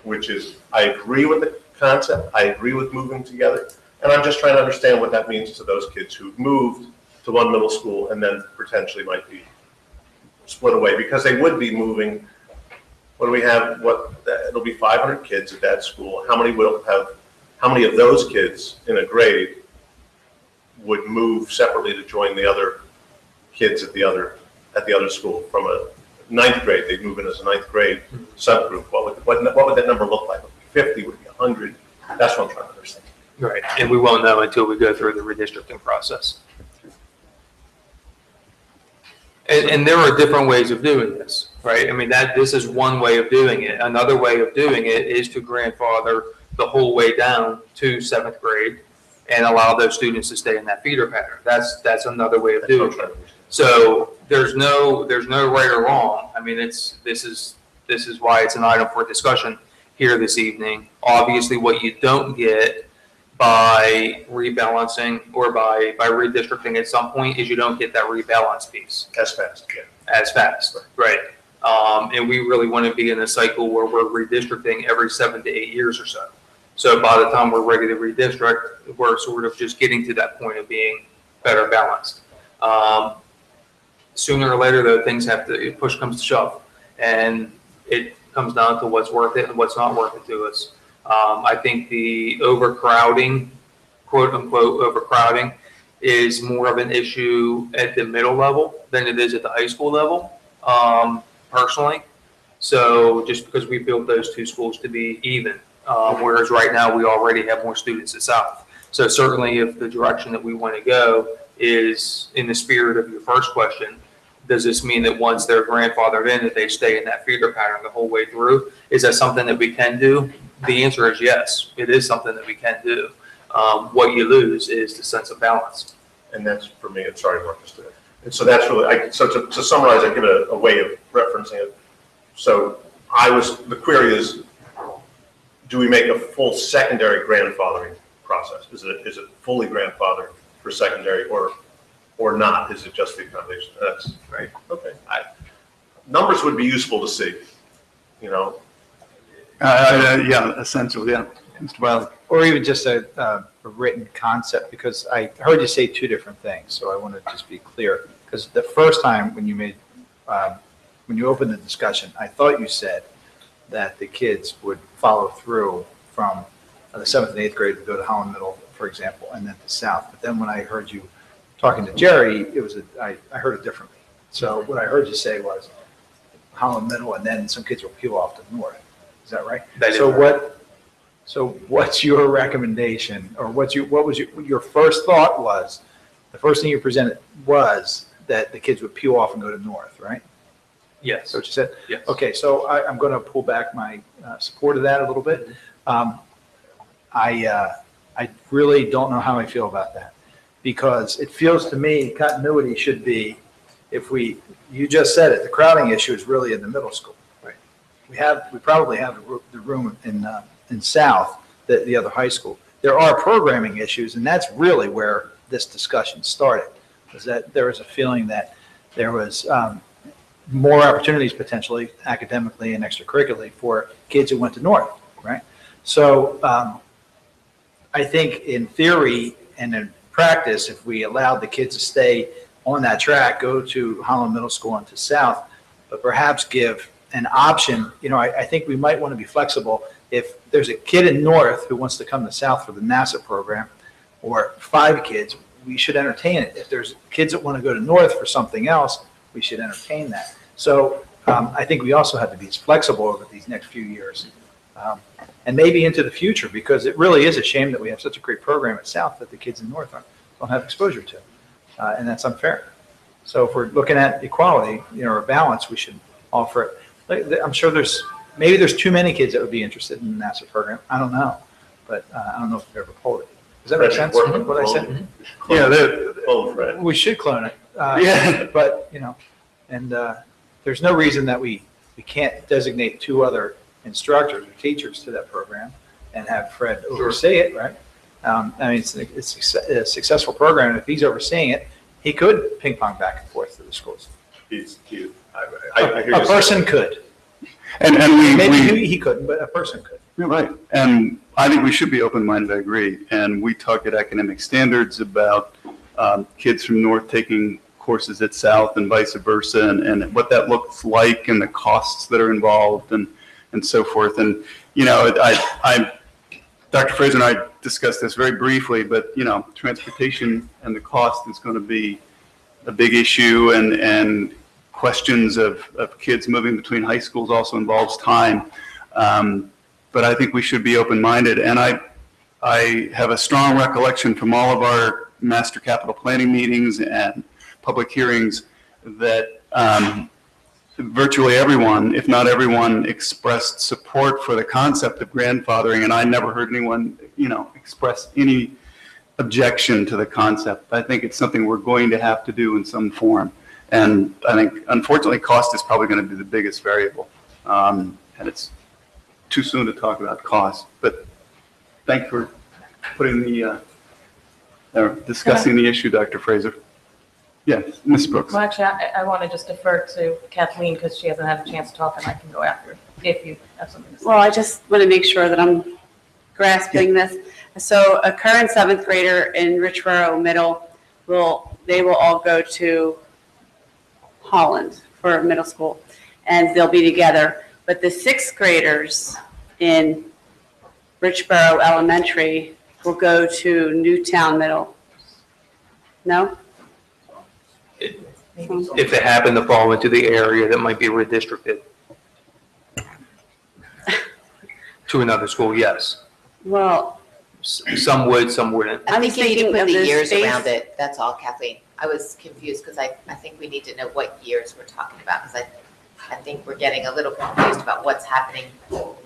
which is I agree with the concept, I agree with moving together, and I'm just trying to understand what that means to those kids who've moved to one middle school and then potentially might be split away, because they would be moving. What do we have? It'll be 500 kids at that school. How many of those kids in a grade would move separately to join the other kids at the other school? From a 9th grade, they'd move in as a 9th grade subgroup. What would that number look like? 50 would be 100. That's what I'm trying to understand. Right, and we won't know until we go through the redistricting process. And there are different ways of doing this, right? I mean, this is one way of doing it. Another way of doing it is to grandfather the whole way down to 7th grade and allow those students to stay in that feeder pattern. That's another way of doing it. So there's no right or wrong. I mean, this is why it's an item for discussion here this evening. Obviously, what you don't get by rebalancing or by redistricting at some point is you don't get that rebalance piece As fast, yeah. as fast, right? And we really want to be in a cycle where we're redistricting every 7 to 8 years or so. So by the time we're ready to redistrict, we're sort of just getting to that point of being better balanced. Sooner or later, though, things have to, push comes to shove, and it comes down to what's worth it and what's not worth it to us. I think the overcrowding, quote unquote overcrowding, is more of an issue at the middle level than it is at the high school level, personally. So just because we built those two schools to be even, whereas right now we already have more students at South. So certainly if the direction that we want to go is in the spirit of your first question, does this mean that once they're grandfathered in, that they stay in that feeder pattern the whole way through? Is that something that we can do? The answer is yes, it is something that we can do. What you lose is the sense of balance. And that's for me, I'm sorry, Marcus. And so that's really, so to summarize, I give it a way of referencing it. So the query is, do we make a full secondary grandfathering process? Is it fully grandfathered for secondary or not? Is it just the accommodation? That's right. Okay. Numbers would be useful to see, you know. Yeah, essentially, yeah. Mr. Wiley. Or even just a written concept, because I heard you say two different things, so I want to just be clear. Because the first time when you opened the discussion, I thought you said that the kids would follow through from the 7th and 8th grade to go to Holland Middle, for example, and then to South. But then when I heard you talking to Jerry, I heard it differently. So what I heard you say was Holland Middle, and then some kids will peel off to the north. Is that right? That is so right. So what's your recommendation, or what was your first thought was, the first thing you presented was that the kids would peel off and go to north, right? Yes. So what you said? Yes. Okay, so I'm going to pull back my support of that a little bit. I really don't know how I feel about that, because it feels to me continuity should be, you just said it, the crowding issue is really in the middle school. Right. We probably have the room in South, the other high school. There are programming issues, and that's really where this discussion started, was that there was a feeling that there was more opportunities potentially academically and extracurricularly for kids who went to North, right? So I think in theory and in practice, if we allowed the kids to stay on that track, go to Holland Middle School and to South, but perhaps give an option, I think we might want to be flexible. If there's a kid in North who wants to come to South for the NASA program, or 5 kids, we should entertain it. If there's kids that want to go to North for something else, we should entertain that. So I think we also have to be as flexible over these next few years, and maybe into the future, because it really is a shame that we have such a great program at South that the kids in North don't have exposure to, and that's unfair. So if we're looking at equality, or balance, we should offer it. I'm sure maybe there's too many kids that would be interested in the NASA program. I don't know, but I don't know if we've ever polled it. Does that make sense? What I said? Yeah, we should clone it. Yeah. But and there's no reason that we can't designate 2 other instructors or teachers to that program and have Fred oversee it, right? I mean, it's a successful program, and if he's overseeing it, he could ping pong back and forth to the schools. A person could. And maybe he couldn't, but a person could. You're right. And I think we should be open-minded, I agree. And we talk at academic standards about kids from North taking courses at South and vice versa, and what that looks like and the costs that are involved and so forth. And, Dr. Fraser and I discussed this very briefly, but, transportation and the cost is going to be a big issue, and questions of kids moving between high schools also involves time. but I think we should be open-minded. And I have a strong recollection from all of our master capital planning meetings and public hearings that virtually everyone, if not everyone, expressed support for the concept of grandfathering, and I never heard anyone, express any objection to the concept. I think it's something we're going to have to do in some form. And I think, unfortunately, cost is probably going to be the biggest variable. And it's too soon to talk about cost, but thank you for putting discussing the issue, Dr. Fraser. Yes, Ms. Brooks. Well, actually, I want to just defer to Kathleen because she hasn't had a chance to talk, and I can go after if you have something to say. Well, I just want to make sure that I'm grasping this. So a current 7th grader in Richboro Middle they will all go to Holland for middle school, and they'll be together. But the 6th graders in Richboro Elementary will go to Newtown Middle. No? If they happen to fall into the area that might be redistricted to another school, yes. Well, some would, some wouldn't. I think you need to thinking put of the the years space- around it, that's all, Kathleen. I was confused because I think we need to know what years we're talking about, because I think we're getting a little confused about what's happening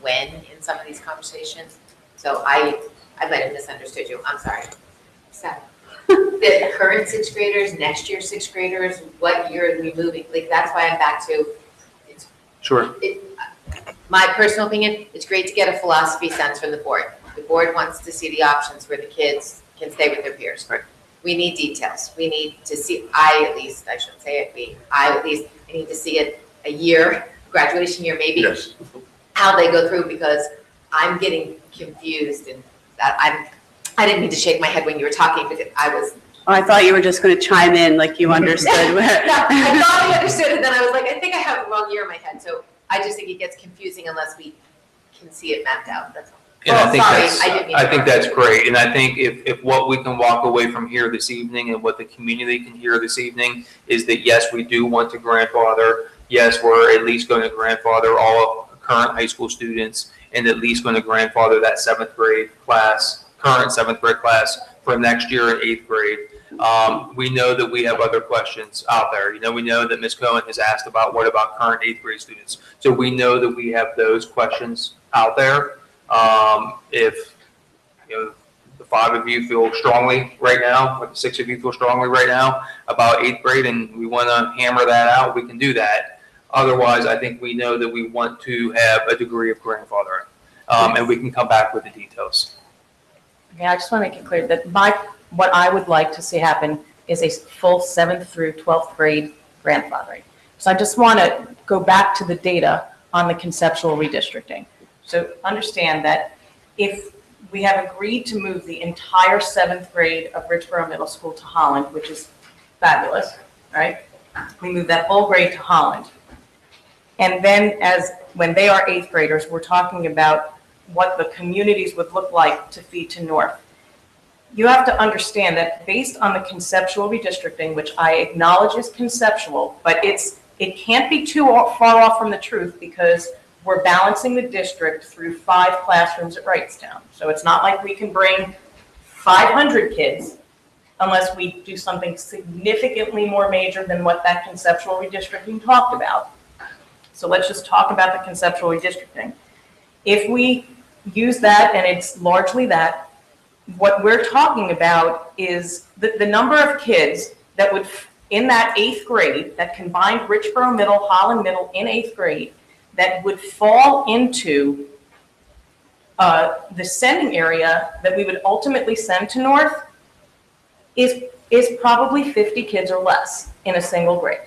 when in some of these conversations. So I might have misunderstood you, I'm sorry. So, the current 6th graders, next year 6th graders, what year are we moving? Like, that's why I'm back to, Sure. my personal opinion, it's great to get a philosophy sense from the board. The board wants to see the options where the kids can stay with their peers. Right. We need details. We need to see, I shouldn't say it, I need to see it a year, graduation year maybe. Yes. How they go through, because I'm getting confused, and that I didn't mean to shake my head when you were talking, because I thought you were just going to chime in like you understood. No, I thought I understood it, then I was like, I think I have the wrong year in my head, so I just think it gets confusing unless we can see it mapped out, that's all. And I think sorry, that's, I didn't mean I to think interrupt that's you. great. And I think if what we can walk away from here this evening and what the community can hear this evening is that, yes, we do want to grandfather. Yes, we're at least going to grandfather all of current high school students and at least going to grandfather that 7th grade class, current 7th grade class for next year in 8th grade. We know that we have other questions out there. We know that Ms. Cohen has asked about what about current 8th grade students. So we know that we have those questions out there. If the 5 of you feel strongly right now, or the 6 of you feel strongly right now about 8th grade and we want to hammer that out, we can do that. Otherwise, I think we know that we want to have a degree of grandfathering, and we can come back with the details. Okay, I just want to make it clear that what I would like to see happen is a full 7th through 12th grade grandfathering. So I just want to go back to the data on the conceptual redistricting. So understand that if we have agreed to move the entire 7th grade of Richboro Middle School to Holland, which is fabulous, right? We move that whole grade to Holland. And then when they are 8th graders, we're talking about what the communities would look like to feed to North. You have to understand that based on the conceptual redistricting, which I acknowledge is conceptual, but it can't be too far off from the truth because we're balancing the district through 5 classrooms at Wrightstown. So it's not like we can bring 500 kids unless we do something significantly more major than what that conceptual redistricting talked about. So let's just talk about the conceptual redistricting. If we use that, and it's largely that, what we're talking about is the number of kids that would, in that 8th grade, that combined Richboro Middle, Holland Middle in 8th grade, that would fall into the sending area that we would ultimately send to North is probably 50 kids or less in a single grade.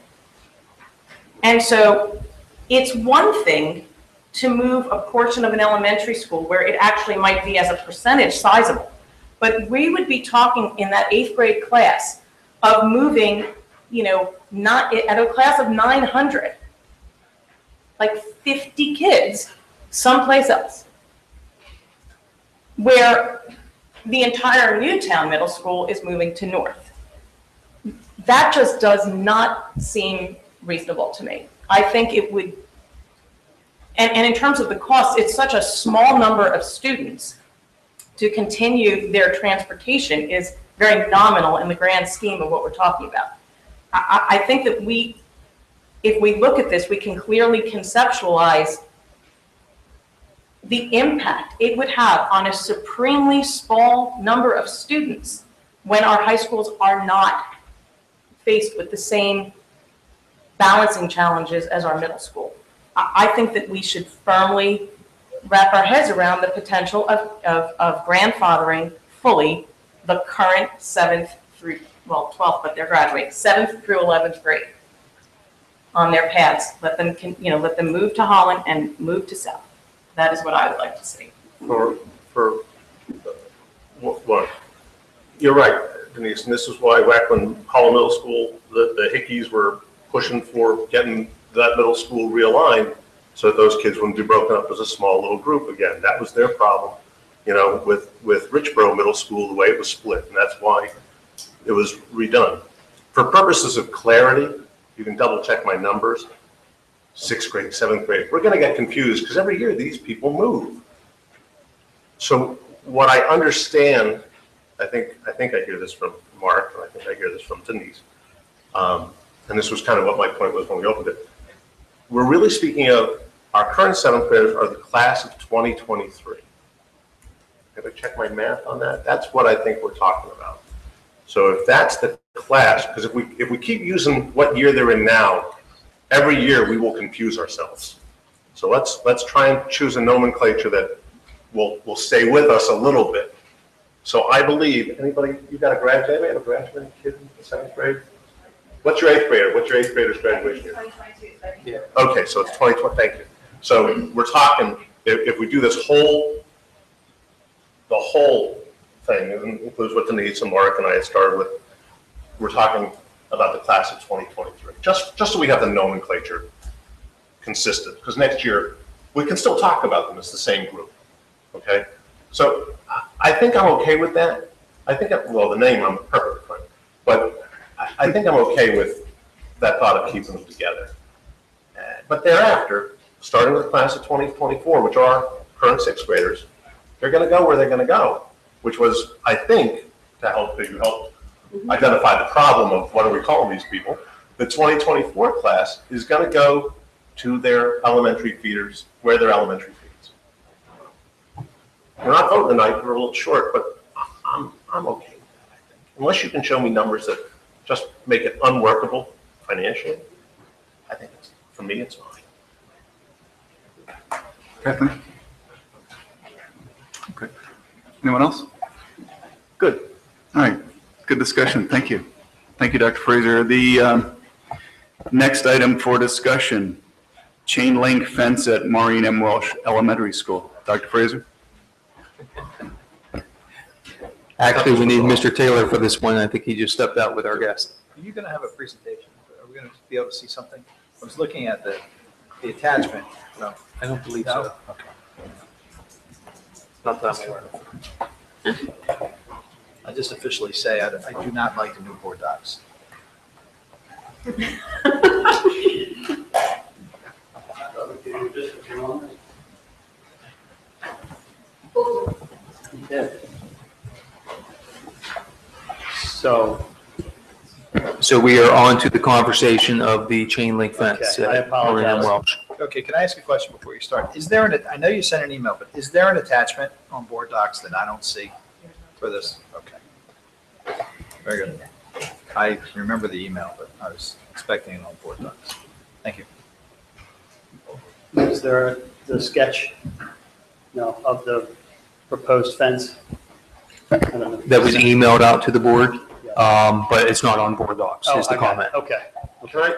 And so it's one thing to move a portion of an elementary school where it actually might be as a percentage sizable. But we would be talking in that 8th grade class of moving, not at a class of 900, like 50 kids someplace else, where the entire Newtown Middle School is moving to North. That just does not seem reasonable to me. I think it would, And in terms of the cost, it's such a small number of students to continue their transportation is very nominal in the grand scheme of what we're talking about. I think that if we look at this, we can clearly conceptualize the impact it would have on a supremely small number of students when our high schools are not faced with the same balancing challenges as our middle school. I think that we should firmly wrap our heads around the potential of grandfathering fully the current 7th through, well, 12th, but they're graduating, 7th through 11th grade on their paths. Let them, let them move to Holland and move to South. That is what I would like to see. What? You're right, Denise, and this is why back when Holland Middle School, the Hickeys were pushing for getting that middle school realigned so that those kids wouldn't be broken up as a small little group again. That was their problem, with Richboro Middle School, the way it was split, and that's why it was redone. For purposes of clarity, you can double check my numbers, 6th grade, 7th grade. We're gonna get confused because every year these people move. So what I understand, I think I hear this from Mark, and I think I hear this from Denise, and this was kind of what my point was when we opened it. We're really speaking of our current 7th graders are the class of 2023. Gotta check my math on that. That's what I think we're talking about. So if that's the class, because if we keep using what year they're in now, every year we will confuse ourselves. So let's try and choose a nomenclature that will stay with us a little bit. So I believe, anybody, you got a graduate? Anybody have a graduating kid in the 7th grade? What's your 8th grader? What's your 8th grader's graduation year? 2022. Yeah. Okay, so it's 2020, thank you. So we're talking, if we do this the whole thing, it includes what Denise and Mark and I had started with, we're talking about the class of 2023. Just so we have the nomenclature consistent, because next year we can still talk about them as the same group, okay? So I think I'm okay with that. I think, well, the name I'm perfectly fine, but I think I'm okay with that thought of keeping them together. But thereafter, starting with the class of 2024, which are current 6th graders, they're going to go where they're going to go, which was, I think, to help identify the problem of what are we calling these people. The 2024 class is going to go to their elementary feeders, where their elementary feeds. We're not voting tonight, we're a little short, but I'm okay with that, I think. Unless you can show me numbers that just make it unworkable financially, I think for me, it's fine. Kathleen? Okay. Anyone else? Good. All right. Good discussion. Thank you. Thank you, Dr. Fraser. The next item for discussion, chain link fence at Maureen M. Welsh Elementary School. Dr. Fraser? Actually, we need Mr. Taylor for this one. I think he just stepped out with our guest. Are you going to have a presentation? Are we going to be able to see something? I was looking at the attachment. No. I don't believe No? so. Okay. Not that I'm aware of. I just officially say I do not like the new board docs. So we are on to the conversation of the chain link fence. Okay, I at Maureen M. apologize. Welsh. Okay, can I ask a question before you start? Is there I know you sent an email, but is there an attachment on board docs that I don't see for this? Okay. Very good. I remember the email, but I was expecting it on board docs. Thank you. Is there the sketch, of the proposed fence? I don't know. That was emailed out to the board, but it's not on board docs, is the I got comment. it. Okay. Can I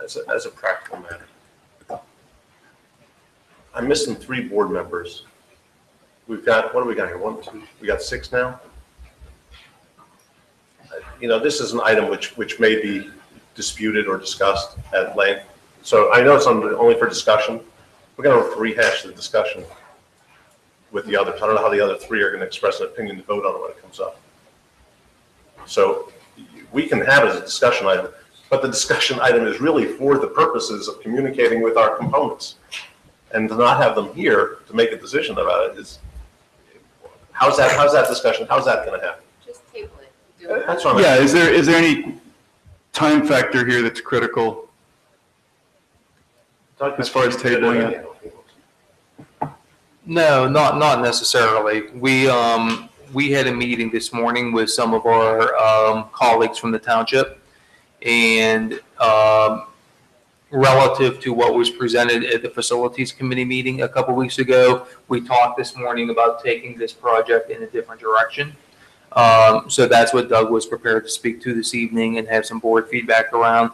as a practical matter, I'm missing 3 board members. We've got, what do we got here? 1, 2, we got 6 now? This is an item which may be disputed or discussed at length. So I know it's only for discussion. We're going to rehash the discussion with the others. I don't know how the other 3 are going to express an opinion to vote on it when it comes up. So we can have it as a discussion item, but the discussion item is really for the purposes of communicating with our components. and to not have them here to make a decision about it is, how's that discussion, how's that going to happen? Just table it. Do it. That's what I'm. Yeah, is there any time factor here that's critical as far as tabling it? No, not necessarily. We had a meeting this morning with some of our colleagues from the township, and relative to what was presented at the facilities committee meeting a couple weeks ago, we talked this morning about taking this project in a different direction. So that's what Doug was prepared to speak to this evening and have some board feedback around.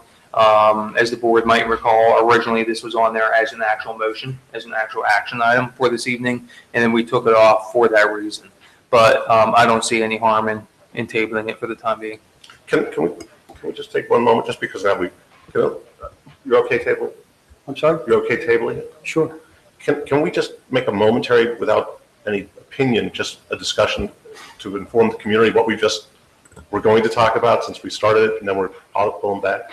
As the board might recall, originally this was on there as an actual motion, as an actual action item for this evening, and then we took it off for that reason. But I don't see any harm in tabling it for the time being. Can we just take one moment, just because now you're okay table? I'm sorry? You're okay tabling it? Sure. Can we just make a momentary, without any opinion, just a discussion to inform the community what we're going to talk about, since we started it and then we're pulling back?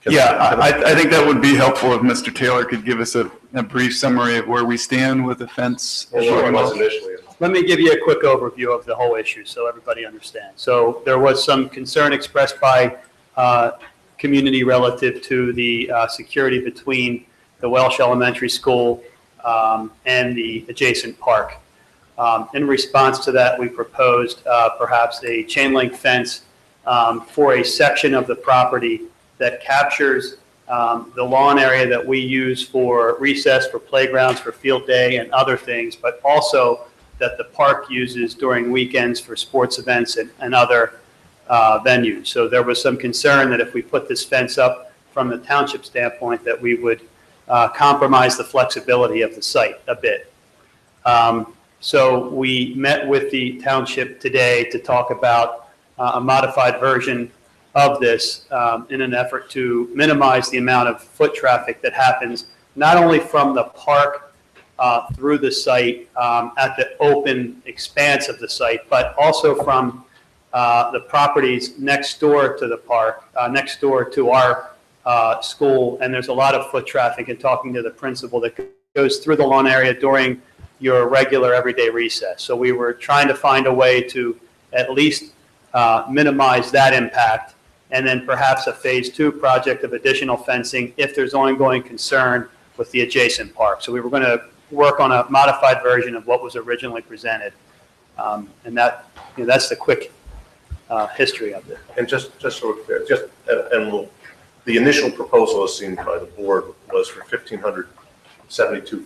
I think that would be helpful if Mr. Taylor could give us a brief summary of where we stand with the fence. Let me give you a quick overview of the whole issue so everybody understands. So there was some concern expressed by community relative to the security between the Welsh Elementary School and the adjacent park. In response to that, we proposed perhaps a chain link fence for a section of the property that captures the lawn area that we use for recess, for playgrounds, for field day and other things, but also that the park uses during weekends for sports events and other venues. So there was some concern that if we put this fence up from the township standpoint, that we would compromise the flexibility of the site a bit. So we met with the township today to talk about a modified version of this in an effort to minimize the amount of foot traffic that happens, not only from the park through the site at the open expanse of the site, but also from the properties next door to the park, next door to our school. And there's a lot of foot traffic, and talking to the principal, that goes through the lawn area during your regular everyday recess. So we were trying to find a way to at least minimize that impact, and then perhaps a phase 2 project of additional fencing if there's ongoing concern with the adjacent park. So we were going to work on a modified version of what was originally presented. And that's the quick history of it. And just so we're clear, the initial proposal as seen by the board was for 1,572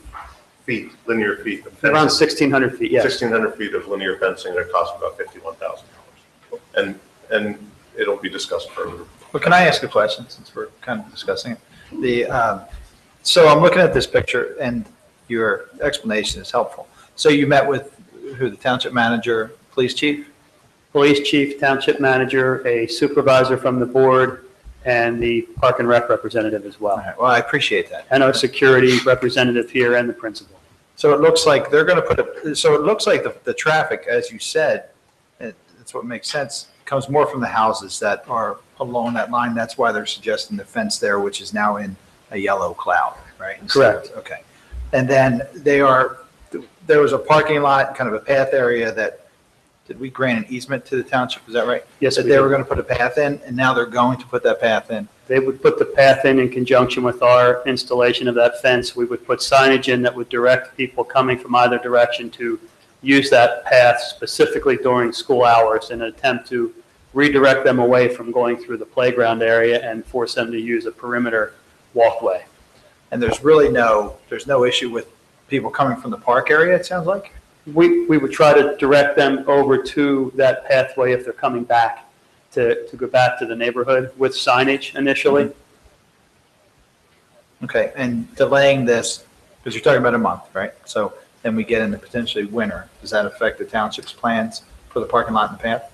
feet, linear feet of fencing. Around 1,600 feet, yes. 1,600 feet of linear fencing at a cost of about $51,000. And it'll be discussed further. Well, can I ask a question, since we're kind of discussing it? So I'm looking at this picture, and your explanation is helpful. So you met with who, the township manager, police chief? Police chief, township manager, a supervisor from the board, and the park and rec representative as well. All right, well, I appreciate that. And our security representative here and the principal. So it looks like they're going to put so it looks like the traffic, as you said, that's what makes sense, comes more from the houses that are along that line. That's why they're suggesting the fence there, which is now in a yellow cloud, right? Correct. Okay. And then there was a parking lot, kind of a path area that, did we grant an easement to the township? Is that right? Yes, That we they did. were going to put a path in, and now they're going to put that path in. They would put the path in conjunction with our installation of that fence. We would put signage in that would direct people coming from either direction to use that path specifically during school hours in an attempt to redirect them away from going through the playground area and force them to use a perimeter walkway. And there's really no issue with people coming from the park area, it sounds like? We would try to direct them over to that pathway if they're coming back to go back to the neighborhood with signage initially. Okay, and delaying this, because you're talking about a month, right? So then we get into potentially winter. Does that affect the township's plans for the parking lot and the path?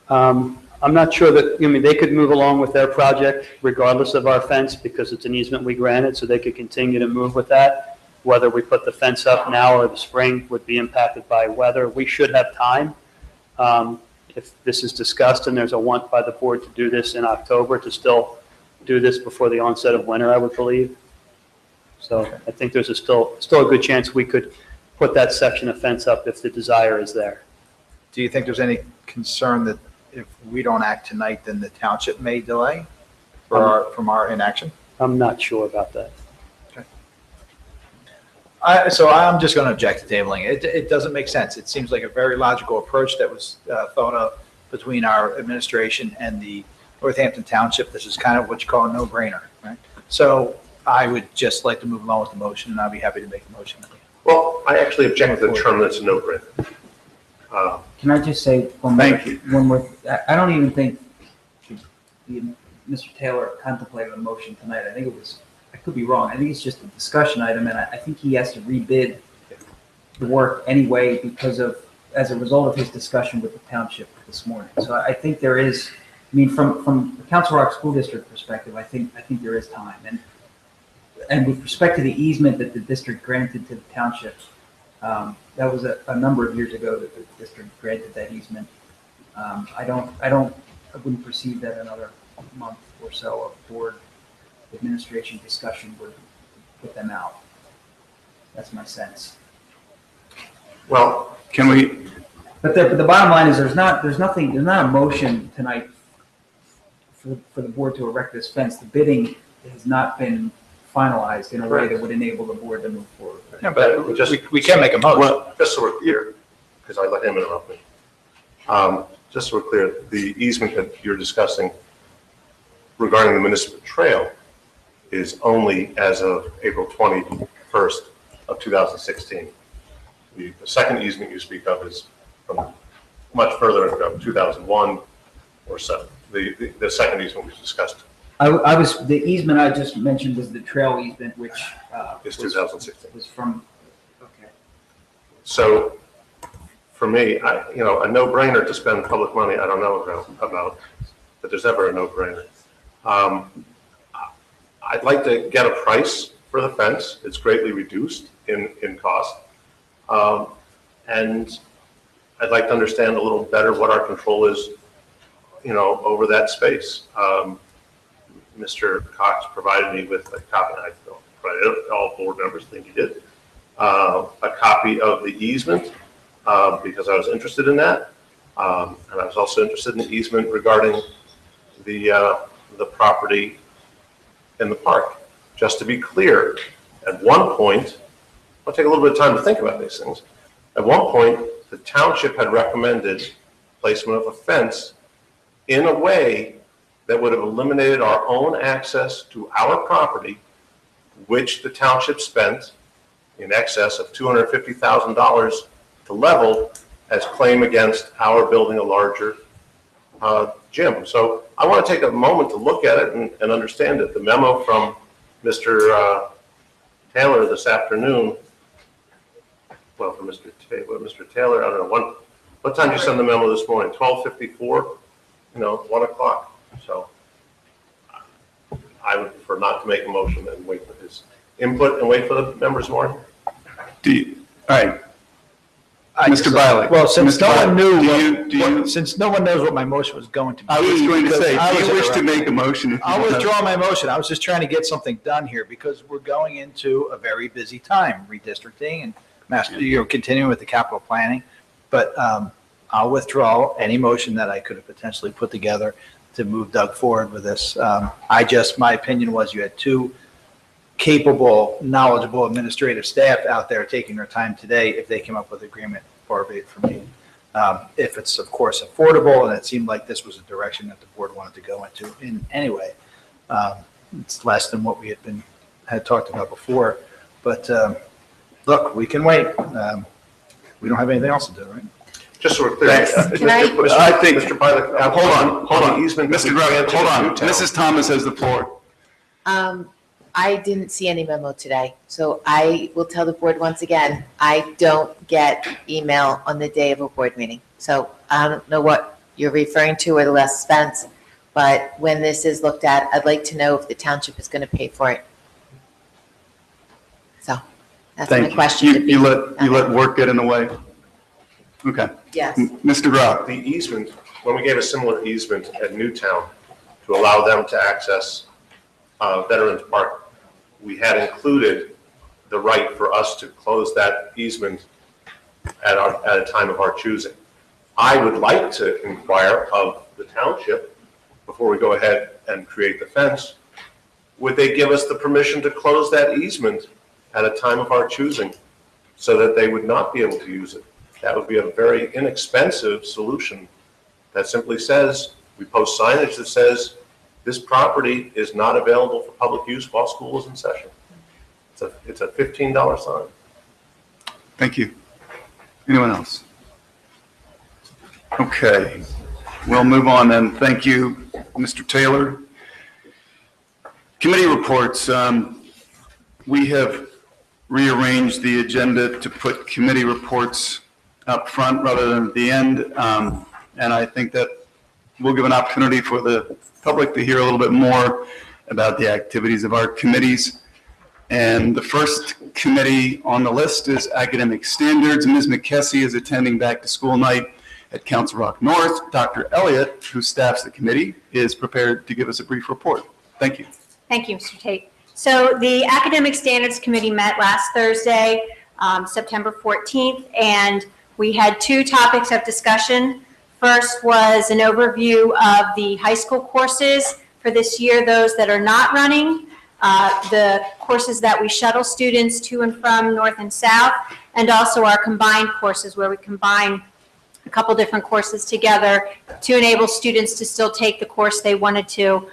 I'm not sure that, they could move along with their project regardless of our fence because it's an easement we granted, so they could continue to move with that. Whether we put the fence up now or the spring would be impacted by weather. We should have time. If this is discussed and there's a want by the board to do this in October, to still do this before the onset of winter, I would believe. So I think there's still a good chance we could put that section of fence up if the desire is there. Do you think there's any concern that if we don't act tonight, then the township may delay from our inaction? I'm not sure about that. So I'm just going to object to tabling. It doesn't make sense. It seems like a very logical approach that was thought of between our administration and the Northampton Township. This is kind of what you call a no-brainer, right? So I would just like to move along with the motion, and I'll be happy to make the motion. Well, I actually object to the term that's a no-brainer. Can I just say one more? I don't even think Mr. Taylor contemplated a motion tonight. I think it was, I could be wrong. I think it's just a discussion item, and I think he has to rebid the work anyway because as a result of his discussion with the township this morning. So I think there is, I mean, from the Council Rock School District perspective, I think there is time. And with respect to the easement that the district granted to the township, that was a number of years ago that the district granted that easement. I wouldn't perceive that another month or so of board administration discussion would put them out. That's my sense. Well, can we? But the bottom line is there's not a motion tonight for the board to erect this fence. The bidding has not been finalized in a way that would enable the board to move forward. Yeah, but we can make a motion. Well, just so we're clear, because I let him interrupt me. Just so we're clear, the easement that you're discussing regarding the municipal trail is only as of April 21st of 2016. The second easement you speak of is from much further ago, 2001 or so. The second easement we discussed. The easement I just mentioned was the trail easement, which is 2016. Was from, okay. So for me, a no-brainer to spend public money, I don't know about, but there's ever a no-brainer. I'd like to get a price for the fence. It's greatly reduced in cost. And I'd like to understand a little better what our control is, over that space. Mr. Cox provided me with a copy, I provided all board members, think he did, a copy of the easement because I was interested in that. And I was also interested in the easement regarding the property in the park. Just to be clear, at one point, I'll take a little bit of time to think about these things. At one point, the township had recommended placement of a fence in a way that would have eliminated our own access to our property, which the township spent in excess of $250,000 to level as claim against our building a larger gym. So I want to take a moment to look at it and understand it. The memo from Mr. Taylor this afternoon, well, from Mr. Taylor, I don't know, what time did you send the memo this morning? 12:54, 1 o'clock. So I would prefer not to make a motion and wait for his input and wait for the members more. All right. Mr. Bialik. Well, since since no one knows what my motion was going to be. I was going to say, do you wish to make a motion? I'll withdraw my motion. I was just trying to get something done here because we're going into a very busy time, redistricting and continuing with the capital planning. But I'll withdraw any motion that I could have potentially put together to move Doug forward with this. My opinion was you had two capable, knowledgeable administrative staff out there taking their time today. If they came up with agreement, far be it from me. If it's, of course, affordable, and it seemed like this was a direction that the board wanted to go into in any way, it's less than what we had talked about before. But look, we can wait. We don't have anything else to do, right? Just so we're clear. I think, Mr. Pilot, hold on. Easement. Mr. Grubb, hold on. Mrs. Thomas has the floor. I didn't see any memo today, so I will tell the board once again, I don't get email on the day of a board meeting. So I don't know what you're referring to or the less expense, but when this is looked at, I'd like to know if the township is going to pay for it. So that's my question. You let work get in the way? Okay. Yes. Mr. Grubb. The easement, when we gave a similar easement at Newtown to allow them to access Veterans Park, we had included the right for us to close that easement at a time of our choosing. I would like to inquire of the township, before we go ahead and create the fence, would they give us the permission to close that easement at a time of our choosing so that they would not be able to use it? That would be a very inexpensive solution that simply says, we post signage that says, this property is not available for public use while school is in session. It's a $15 sign. Thank you. Anyone else? Okay, we'll move on then. Thank you, Mr. Taylor. Committee reports. We have rearranged the agenda to put committee reports up front rather than at the end. And I think that we'll give an opportunity for the public to hear a little bit more about the activities of our committees. And the first committee on the list is Academic Standards. Ms. McKessie is attending back to school night at Council Rock North. Dr. Elliott, who staffs the committee, is prepared to give us a brief report. Thank you. Thank you, Mr. Tate. So the Academic Standards Committee met last Thursday, September 14th, and we had two topics of discussion. First was an overview of the high school courses for this year, those that are not running, the courses that we shuttle students to and from north and south, and also our combined courses where we combine a couple different courses together to enable students to still take the course they wanted to.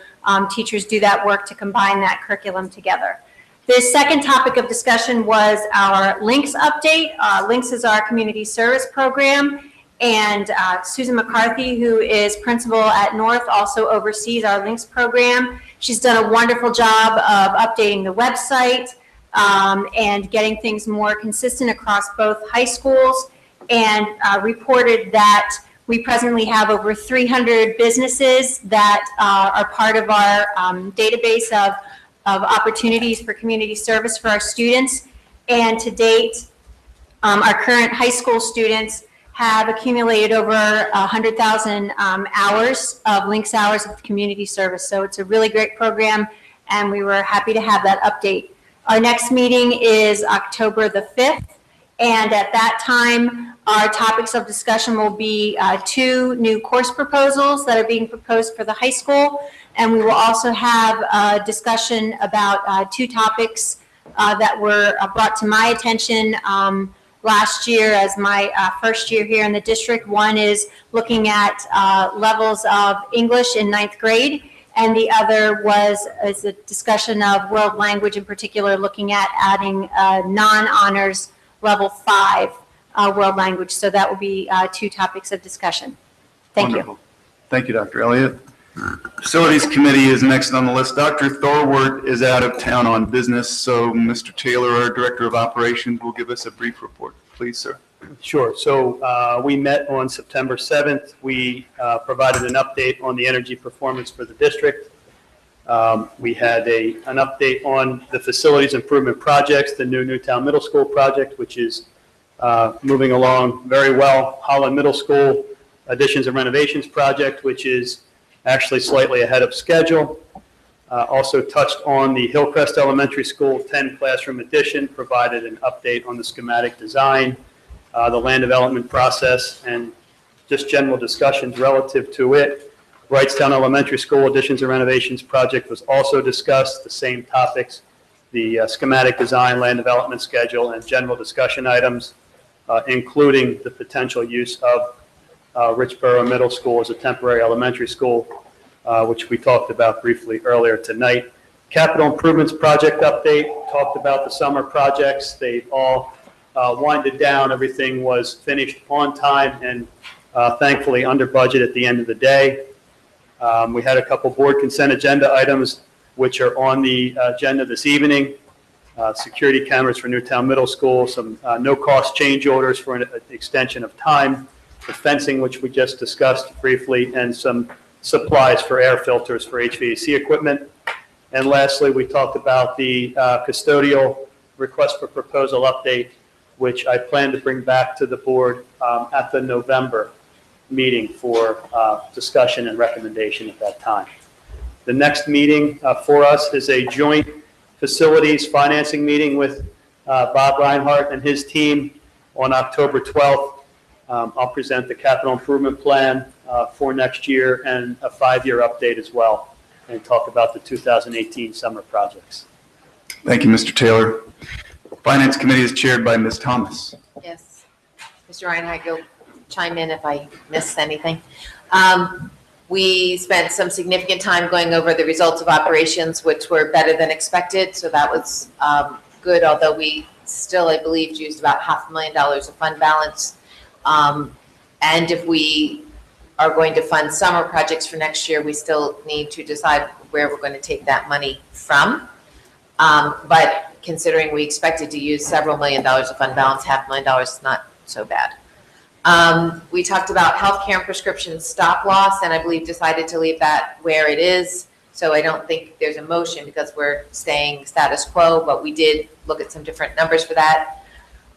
Teachers do that work to combine that curriculum together. The second topic of discussion was our Links update. Links is our community service program, and Susan McCarthy, who is principal at North, also oversees our Links program. She's done a wonderful job of updating the website and getting things more consistent across both high schools, and reported that we presently have over 300 businesses that are part of our database of opportunities for community service for our students. And to date, our current high school students have accumulated over 100,000 hours of Links hours of community service. So it's a really great program, and we were happy to have that update. Our next meeting is October the 5th, and at that time, our topics of discussion will be two new course proposals that are being proposed for the high school, and we will also have a discussion about two topics that were brought to my attention last year as my first year here in the district. One is looking at levels of English in 9th grade, and the other is a discussion of world language, in particular looking at adding non-honors level 5 world language. So that will be two topics of discussion. Thank Wonderful. you. Thank you, Dr. Elliott. Facilities Committee is next on the list. Dr. Thorwart is out of town on business, so Mr. Taylor, our Director of Operations, will give us a brief report. Please, sir. Sure. So we met on September 7th. We provided an update on the energy performance for the district. We had an update on the facilities improvement projects, the new Newtown Middle School project, which is moving along very well. Holland Middle School additions and renovations project, which is actually slightly ahead of schedule. Also touched on the Hillcrest Elementary School 10 classroom addition, provided an update on the schematic design, the land development process, and just general discussions relative to it. Wrightstown Elementary School additions and renovations project was also discussed, the same topics, the schematic design, land development schedule, and general discussion items, including the potential use of Richboro Middle School as a temporary elementary school, which we talked about briefly earlier tonight. Capital improvements project update, talked about the summer projects. They all winded down. Everything was finished on time and thankfully under budget at the end of the day. We had a couple board consent agenda items which are on the agenda this evening. Security cameras for Newtown Middle School, some no-cost change orders for an extension of time, the fencing, which we just discussed briefly, and some supplies for air filters for HVAC equipment. And lastly, we talked about the custodial request for proposal update, which I plan to bring back to the board at the November meeting for discussion and recommendation at that time. The next meeting for us is a joint facilities financing meeting with Bob Reinhardt and his team on October 12th. I'll present the capital improvement plan for next year and a 5-year update as well, and talk about the 2018 summer projects. Thank you, Mr. Taylor. Finance Committee is chaired by Ms. Thomas. Yes. Mr. Reinhardt, you'll chime in if I missed anything. We spent some significant time going over the results of operations, which were better than expected. So that was good, although we still, I believe, used about $500,000 of fund balance. And if we are going to fund summer projects for next year, we still need to decide where we're going to take that money from. But considering we expected to use several $1 million of fund balance, $500,000 is not so bad. We talked about healthcare and prescription stop loss, and I believe decided to leave that where it is. So I don't think there's a motion because we're staying status quo, but we did look at some different numbers for that.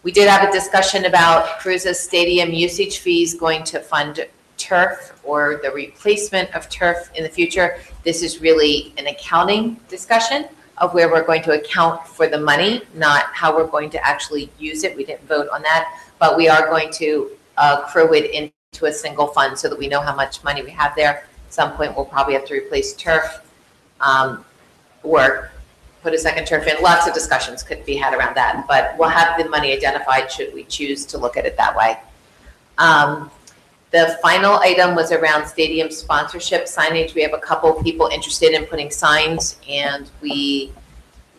We did have a discussion about Cruises Stadium usage fees going to fund turf or the replacement of turf in the future. This is really an accounting discussion of where we're going to account for the money, not how we're going to actually use it. We didn't vote on that, but we are going to accrue it into a single fund so that we know how much money we have there. At some point, we'll probably have to replace turf or put a second turf in. Lots of discussions could be had around that, but we'll have the money identified should we choose to look at it that way. The final item was around stadium sponsorship signage. We have a couple people interested in putting signs, and we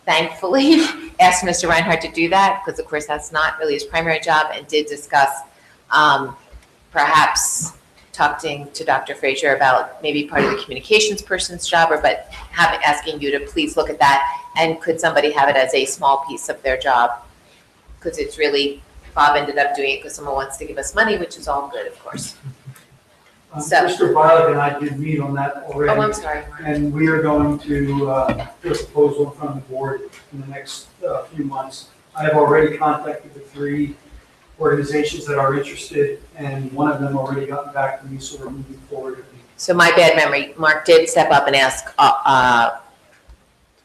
thankfully asked Mr. Reinhardt to do that because, of course, that's not really his primary job, and did discuss perhaps talking to Dr. Frazier about maybe part of the communications person's job, but asking you to please look at that, and could somebody have it as a small piece of their job? Because it's really, Bob ended up doing it because someone wants to give us money, which is all good, of course. So, Mr. Barlick and I did meet on that already. Oh, I'm sorry. And we are going to do a proposal from the board in the next few months. I have already contacted the 3 organizations that are interested, and one of them already gotten back to me, so we're moving forward. So my bad memory, Mark did step up and ask,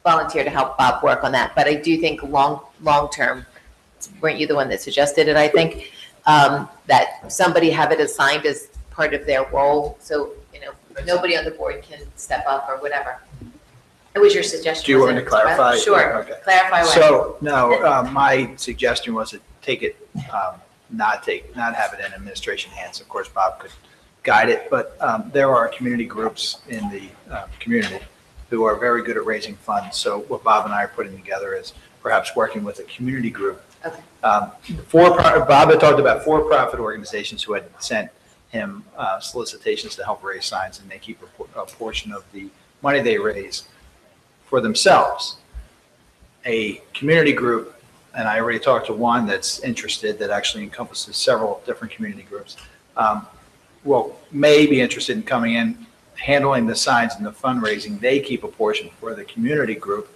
volunteer to help Bob work on that. But I do think long term, weren't you the one that suggested it, I think, that somebody have it assigned as part of their role, so, nobody on the board can step up or whatever. It was your suggestion. Do you want me to clarify? Sure. Okay. Clarify what. So, no, my suggestion was to take it, not have it in administration hands. Of course, Bob could guide it, but there are community groups in the community who are very good at raising funds. So what Bob and I are putting together is perhaps working with a community group. Okay. Bob had talked about for-profit organizations who had sent him solicitations to help raise signs, and they keep a portion of the money they raise for themselves. A community group, and I already talked to one that's interested, that actually encompasses several different community groups, may be interested in coming in, handling the signs and the fundraising. They keep a portion for the community group.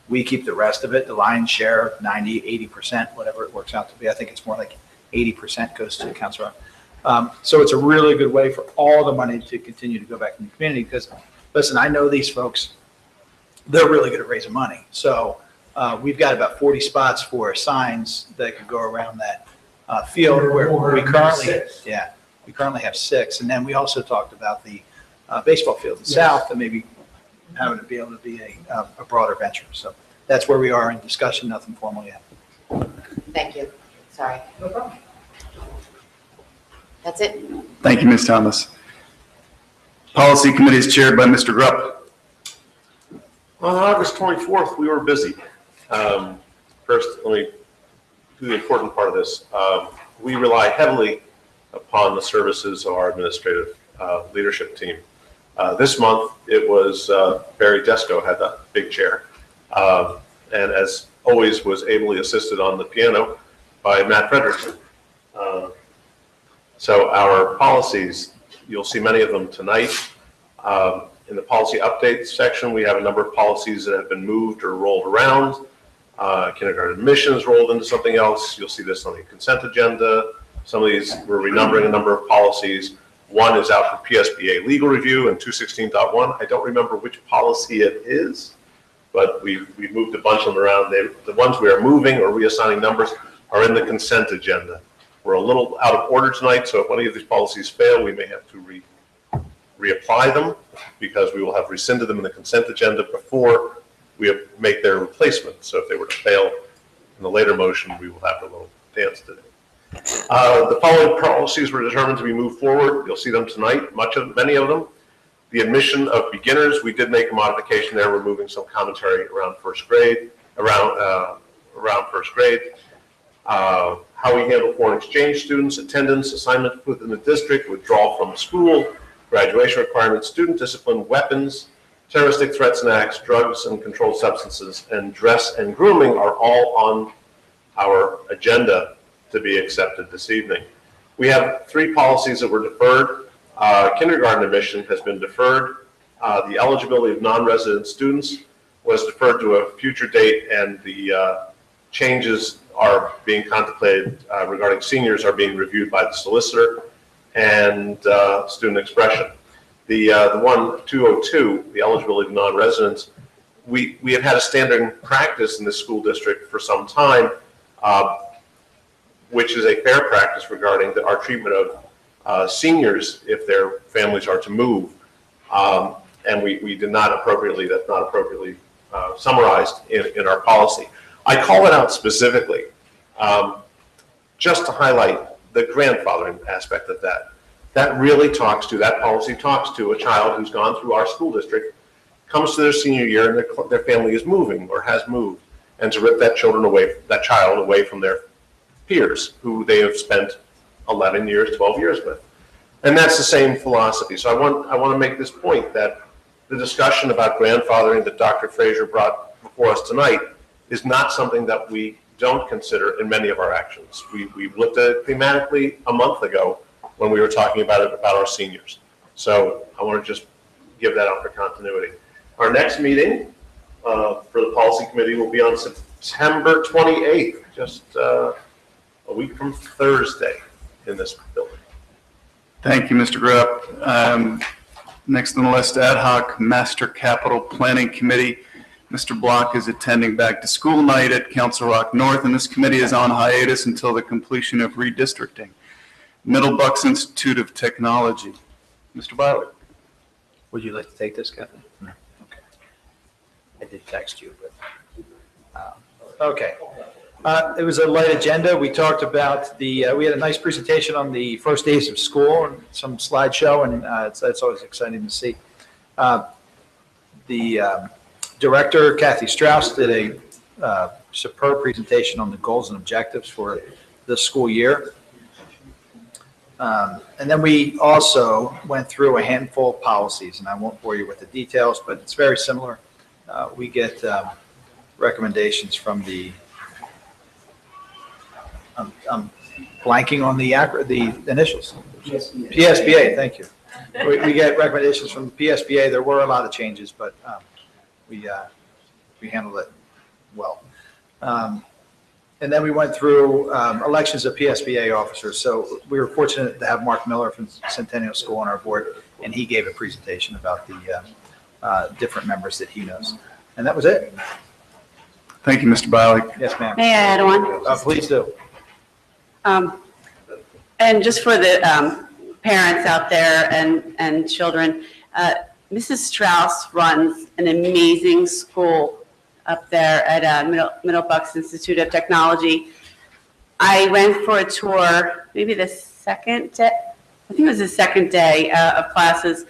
We keep the rest of it, the lion's share, 90, 80%, whatever it works out to be. I think it's more like 80% goes to Council Rock. So it's a really good way for all the money to continue to go back in the community, because, listen, I know these folks, they're really good at raising money. So we've got about 40 spots for signs that could go around that field where we currently have 6. And then we also talked about the baseball field in the south, and maybe having it be able to be a broader venture. So that's where we are in discussion, nothing formal yet. Thank you. Sorry. No problem. That's it. Thank you, Ms. Thomas. Policy Committee is chaired by Mr. Grupp. On August 24th, we were busy. First, let me do the important part of this. We rely heavily upon the services of our administrative leadership team. This month, it was Barry Desco had the big chair, and as always was ably assisted on the piano by Matt Frederickson. So our policies, you'll see many of them tonight. In the policy updates section, we have a number of policies that have been moved or rolled around. Kindergarten admissions rolled into something else. You'll see this on the consent agenda. Some of these, we're renumbering a number of policies. One is out for PSBA legal review in 216.1. I don't remember which policy it is, but we've moved a bunch of them around. The ones we are moving or reassigning numbers are in the consent agenda. We're a little out of order tonight, so if any of these policies fail, we may have to reapply them because we will have rescinded them in the consent agenda before we make their replacement. So if they were to fail in the later motion, we will have a little dance to do. The following policies were determined to be moved forward. You'll see them tonight, many of them. The admission of beginners, we did make a modification there, removing some commentary around first grade, around first grade. How we handle foreign exchange students, attendance, assignment within the district, withdrawal from school, graduation requirements, student discipline, weapons, terroristic threats and acts, drugs and controlled substances, and dress and grooming are all on our agenda to be accepted this evening. We have 3 policies that were deferred. Kindergarten admission has been deferred. The eligibility of non-resident students was deferred to a future date, and the changes are being contemplated regarding seniors are being reviewed by the solicitor and student expression. The one 202, the eligibility of non-residents, we have had a standard practice in this school district for some time, which is a fair practice regarding our treatment of seniors if their families are to move. And we did not appropriately, that's not appropriately summarized in our policy. I call it out specifically just to highlight the grandfathering aspect of that. That really that policy talks to a child who's gone through our school district, comes to their senior year, and their family is moving or has moved, and to rip that child away from their peers who they have spent 11 years, 12 years with. And that's the same philosophy. So I want to make this point that the discussion about grandfathering that Dr. Fraser brought before us tonight is not something that we don't consider in many of our actions. We looked at it thematically a month ago when we were talking about our seniors. So I want to just give that out for continuity. Our next meeting for the policy committee will be on September 28th, just a week from Thursday in this building. Thank you, Mr. Grupp. Next on the list, Ad hoc Master Capital Planning Committee. Mr. Block is attending back to school night at Council Rock North, and this committee is on hiatus until the completion of redistricting. Middle Bucks Institute of Technology. Mr. Byler. Would you like to take this, Kathy? No. Okay. I did text you, but, okay. It was a light agenda. We talked about we had a nice presentation on the first days of school and some slideshow, and it's always exciting to see. The director, Kathy Strauss, did a superb presentation on the goals and objectives for this school year. And then we also went through a handful of policies, and I won't bore you with the details, but it's very similar. We get recommendations from the I'm blanking on the initials. PSBA. PSBA, thank you. We get recommendations from the PSBA. There were a lot of changes, but we handled it well. And then we went through elections of PSBA officers. So we were fortunate to have Mark Miller from Centennial School on our board, and he gave a presentation about the different members that he knows. And that was it. Thank you, Mr. Biley. Yes, ma'am. May I add one? Please do. And just for the parents out there and children, Mrs. Strauss runs an amazing school up there at Middle Bucks Institute of Technology. I went for a tour, maybe the second day, I think it was the second day of classes.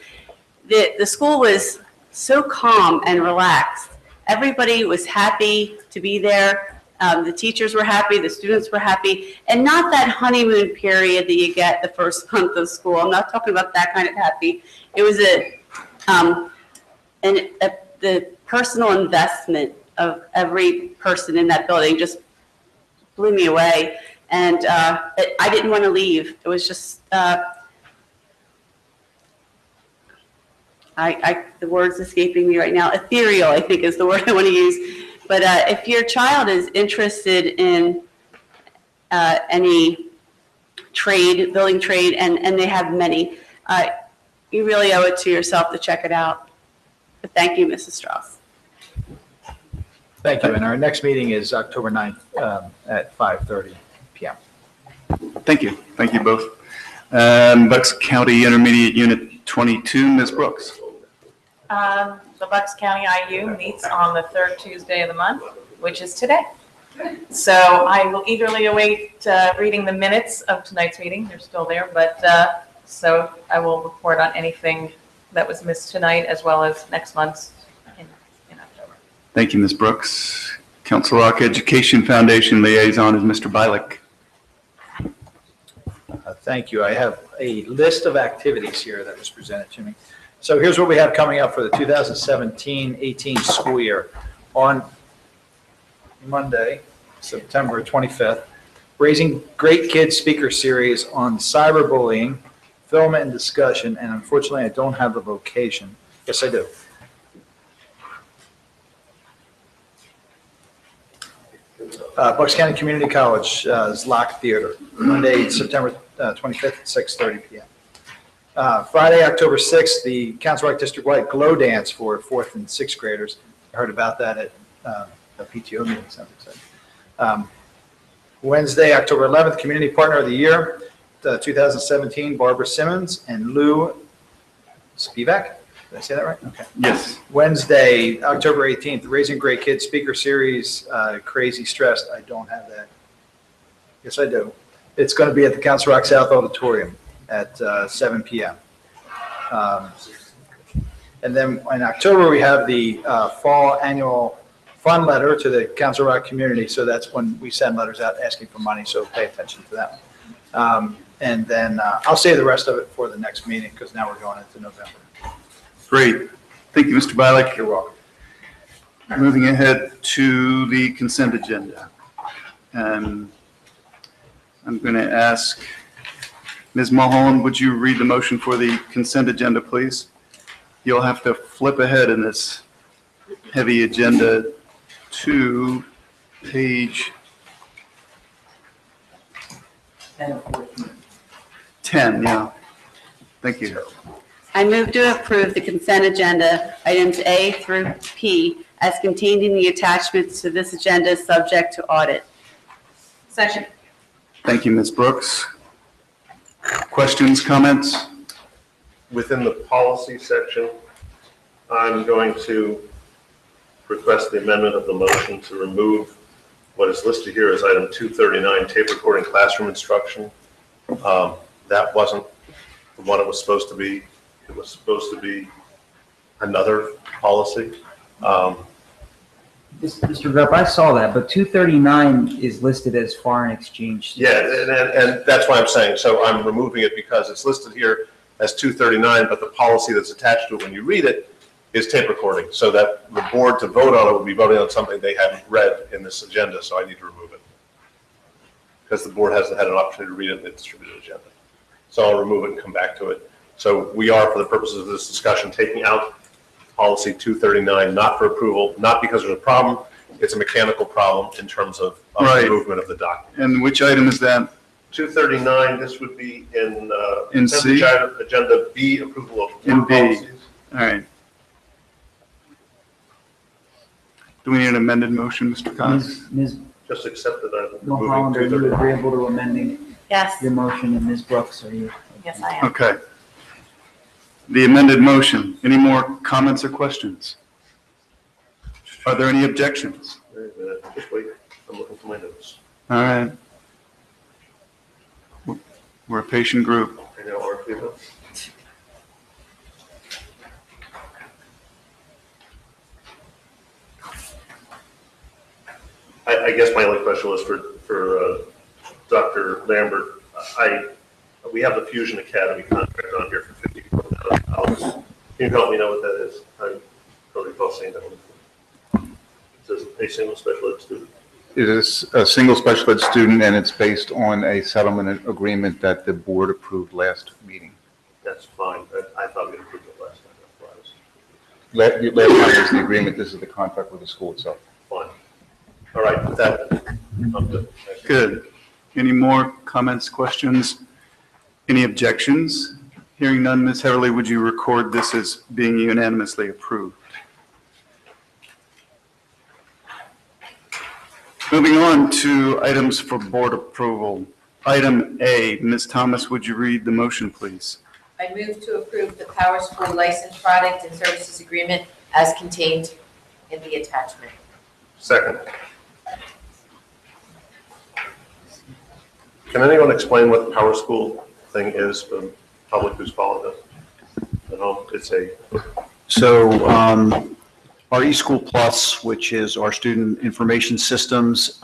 The school was so calm and relaxed. Everybody was happy to be there. The teachers were happy, the students were happy, and not that honeymoon period that you get the first month of school. I'm not talking about that kind of happy. It was the personal investment of every person in that building just blew me away, and I didn't want to leave. It was just the word's escaping me right now. Ethereal, I think, is the word I want to use. But if your child is interested in any trade, building trade, and they have many, you really owe it to yourself to check it out. But thank you, Mrs. Strauss. Thank you. And our next meeting is October 9th at 5:30 PM. Thank you. Thank you both. Bucks County Intermediate Unit 22, Ms. Brooks. The Bucks County IU meets on the third Tuesday of the month, which is today. So I will eagerly await reading the minutes of tonight's meeting. They're still there, but so I will report on anything that was missed tonight as well as next month's in October. Thank you, Ms. Brooks. Council Rock Education Foundation Liaison is Mr. Bilick. Thank you. I have a list of activities here that was presented to me. So here's what we have coming up for the 2017-18 school year. On Monday, September 25th, Raising Great Kids speaker series on cyberbullying, film and discussion, and unfortunately I don't have the location. Yes, I do. Bucks County Community College's Lock Theater, Monday, September 25th at 6:30 p.m. Friday, October 6th, the Council Rock District-wide Glow Dance for 4th and 6th graders. I heard about that at a PTO meeting. Sounds exciting. Wednesday, October 11th, Community Partner of the Year, 2017, Barbara Simmons and Lou Spivak. Did I say that right? Okay. Yes. Wednesday, October 18th, Raising Great Kids Speaker Series, Crazy Stressed. I don't have that. Yes, I do. It's going to be at the Council Rock South Auditorium at 7 p.m. And then in October, we have the fall annual fund letter to the Council Rock community. So that's when we send letters out asking for money. So pay attention to that one. And then I'll save the rest of it for the next meeting because now we're going into November. Great. Thank you, Mr. Bilick. You're welcome. Moving ahead to the consent agenda. I'm going to ask Ms. Mulholland, would you read the motion for the consent agenda, please? You'll have to flip ahead in this heavy agenda to page 10, yeah. Thank you. I move to approve the consent agenda, items A through P, as contained in the attachments to this agenda, subject to audit. Second. Thank you, Ms. Brooks. Questions, comments? Within the policy section, I'm going to request the amendment of the motion to remove what is listed here as item 239, tape recording classroom instruction. That wasn't the one it was supposed to be. It was supposed to be another policy. Mr. Grubb, I saw that, but 239 is listed as foreign exchange. Yeah, and that's why I'm saying, so I'm removing it because it's listed here as 239, but the policy that's attached to it when you read it is tape recording, so that the board to vote on it would be voting on something they hadn't read in this agenda, so I need to remove it. Because the board hasn't had an opportunity to read it in the distributed agenda. So I'll remove it and come back to it. So we are, for the purposes of this discussion, taking out policy 239, not for approval, not because there's a problem. It's a mechanical problem in terms of the movement of the document. And which item is that? 239, this would be in C? Agenda B, approval of In B. policies. All right. Do we need an amended motion, Mr. Cox? Ms. Just accept that I'm removing Mulholland, are you 239. agreeable to amending Yes. your motion? And Ms. Brooks, are you? Yes, I am. Okay. The amended motion. Any more comments or questions? Are there any objections? Wait a minute, just wait, I'm looking for my notes. All right. We're a patient group. I know, aren't we? I guess my only question was for Dr. Lambert. We have the Fusion Academy contract on here for $54,000. Can you help me know what that is? I'm probably recall seeing that one. It says a single special ed student. It is a single special ed student, and it's based on a settlement agreement that the board approved last meeting. That's fine. I thought we approved it last time. That's why I was. Last time was the agreement, this is the contract with the school itself. Fine. All right, with that, I'm good. Thank you. Good. Any more comments, questions? Any objections? Hearing none, Ms. Heatherly, would you record this as being unanimously approved? Moving on to items for board approval. Item A, Ms. Thomas, would you read the motion, please? I move to approve the Power School License Product and Services Agreement as contained in the attachment. Second. Can anyone explain what the Power School thing is for the public who's following this at home? It's a, So our eSchool Plus, which is our student information systems,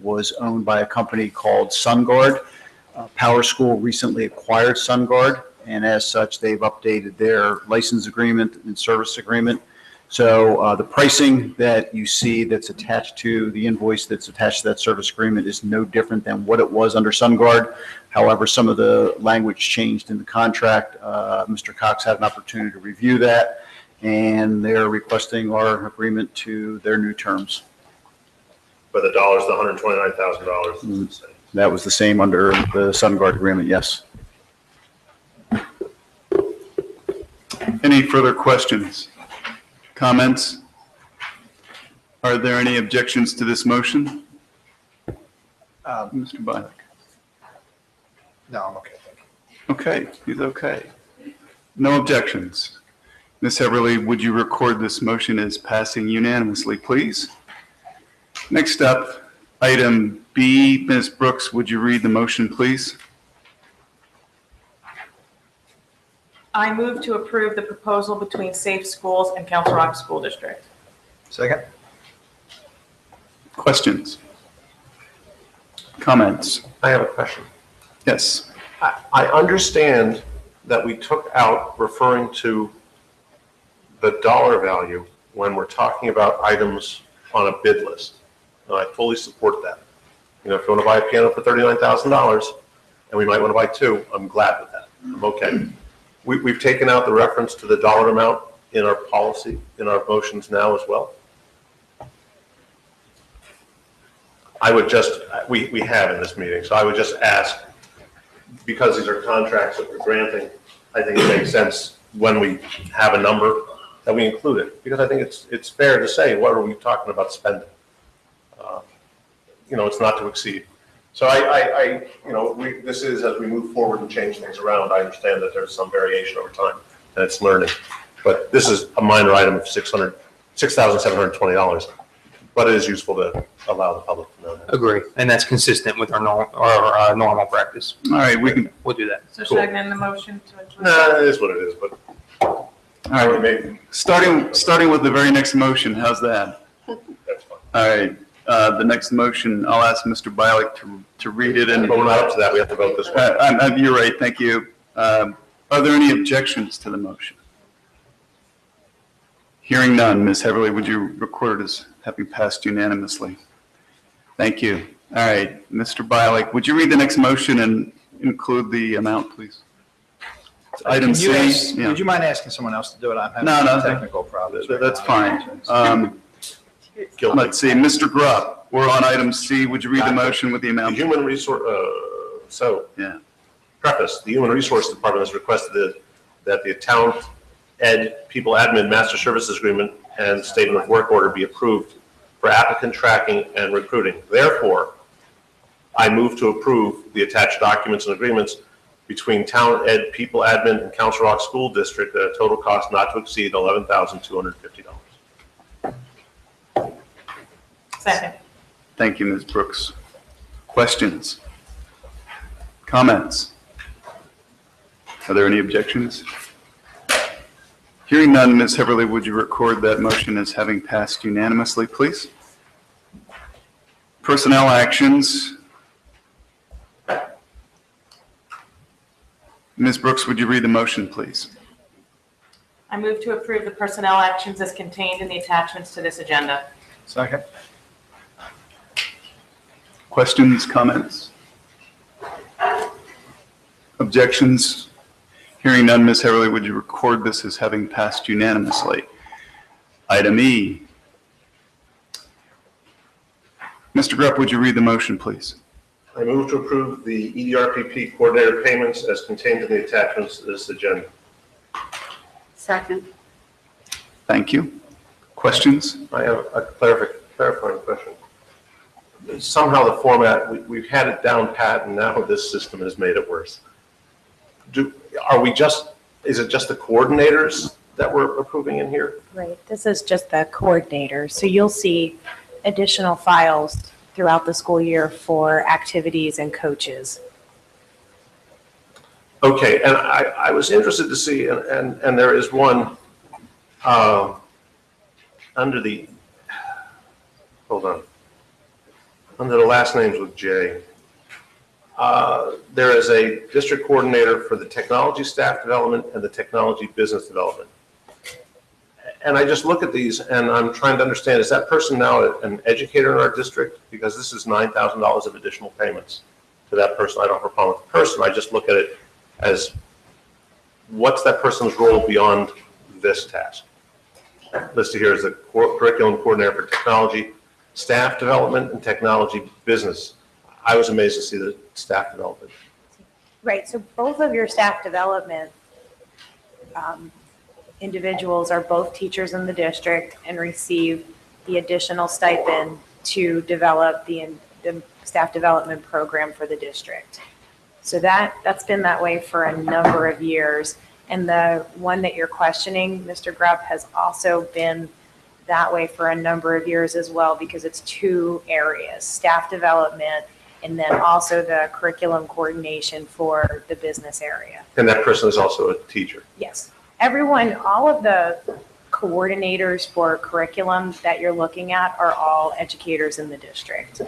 was owned by a company called SunGuard. Power School recently acquired SunGuard, and as such, they've updated their license agreement and service agreement. So the pricing that you see that's attached to the invoice that's attached to that service agreement is no different than what it was under SunGuard. However, some of the language changed in the contract. Mr. Cox had an opportunity to review that, and they're requesting our agreement to their new terms. but the dollar's the $129,000. That was the same under the SunGuard agreement, yes. Any further questions? Comments? Are there any objections to this motion? Mr. Bialik? No, I'm okay, thank you. Okay, he's okay. No objections. Ms. Everly, would you record this motion as passing unanimously, please? Next up, item B. Ms. Brooks, would you read the motion, please? I move to approve the proposal between Safe Schools and Council Rock School District. Second? Questions? Comments? I have a question. Yes. I understand that we took out referring to the dollar value when we're talking about items on a bid list. And I fully support that. You know, if you want to buy a piano for $39,000 and we might want to buy two, I'm glad with that. I'm okay. We've taken out the reference to the dollar amount in our policy, in our motions now as well. I would just, we have in this meeting, so I would just ask, because these are contracts that we're granting, I think it makes sense when we have a number that we include it, because I think it's fair to say, what are we talking about spending? You know, it's not to exceed. So you know, this is, as we move forward and change things around, I understand that there's some variation over time, and it's learning. But this is a minor item of $6,720, but it is useful to allow the public to know that. Agree, and that's consistent with our normal practice. All right, We'll do that. So should I amend the motion to include? Nah, it is what it is, but. All right, starting with the very next motion, how's that? That's fine. All right, the next motion, I'll ask Mr. Bialik to read it. And But we're not up to that, we have to vote this one. You're right, thank you. Are there any objections to the motion? Hearing none, Ms. Heverly, would you record it as having passed unanimously? Thank you. All right, Mr. Bialik, would you read the next motion and include the amount, please? Item Can you C. ask- Yeah. Would you mind asking someone else to do it? I'm having No, some no. technical problems. right That's now. fine. Let's see, Mr. Grubb, we're on item C. Would you read the motion with the The amount? human resource, Yeah. preface, the Human Resource Department has requested that the Town Ed People Admin Master Services Agreement and Statement of Work Order be approved for applicant tracking and recruiting. Therefore, I move to approve the attached documents and agreements between Town Ed People Admin and Council Rock School District at a total cost not to exceed $11,250. Second. Thank you, Ms. Brooks. Questions? Comments? Are there any objections? Hearing none, Ms. Heverly, would you record that motion as having passed unanimously, please? Personnel actions. Ms. Brooks, would you read the motion, please? I move to approve the personnel actions as contained in the attachments to this agenda. Second? Questions, comments? Objections? Hearing none, Ms. Heverly, would you record this as having passed unanimously? Item E. Mr. Grubb, would you read the motion, please? I move to approve the EDRPP coordinator payments as contained in the attachments to this agenda. Second. Thank you. Questions? I have a clarifying question. somehow the format, we've had it down pat, and now this system has made it worse. Is it just the coordinators that we're approving in here? Right, this is just the coordinator. So you'll see additional files throughout the school year for activities and coaches. Okay, and I was interested to see, and there is one under the, hold on, under the last names with J. There is a district coordinator for the technology staff development and the technology business development. And I just look at these and I'm trying to understand, is that person now an educator in our district? Because this is $9,000 of additional payments to that person. I don't have a problem with the person. I just look at it as what's that person's role beyond this task? Listed here is the curriculum coordinator for technology, staff development, and technology business. I was amazed to see the staff development. Right, so both of your staff development individuals are both teachers in the district and receive the additional stipend to develop the staff development program for the district. So that's been that way for a number of years. And the one that you're questioning, Mr. Grubb, has also been that way for a number of years as well, because it's two areas, staff development and then also the curriculum coordination for the business area. And that person is also a teacher? Yes. Everyone, all of the coordinators for curriculum that you're looking at are all educators in the district.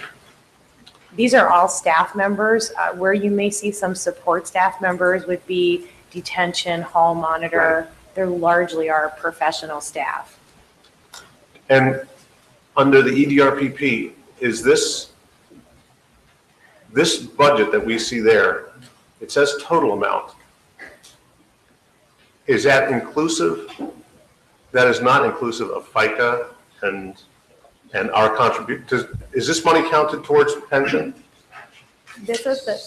These are all staff members. Where you may see some support staff members would be detention, hall monitor. Right. They're largely our professional staff. And under the EDRPP, is this budget that we see there, it says total amount. Is that inclusive? That is not inclusive of FICA and our contribution. Is this money counted towards pension? This is the.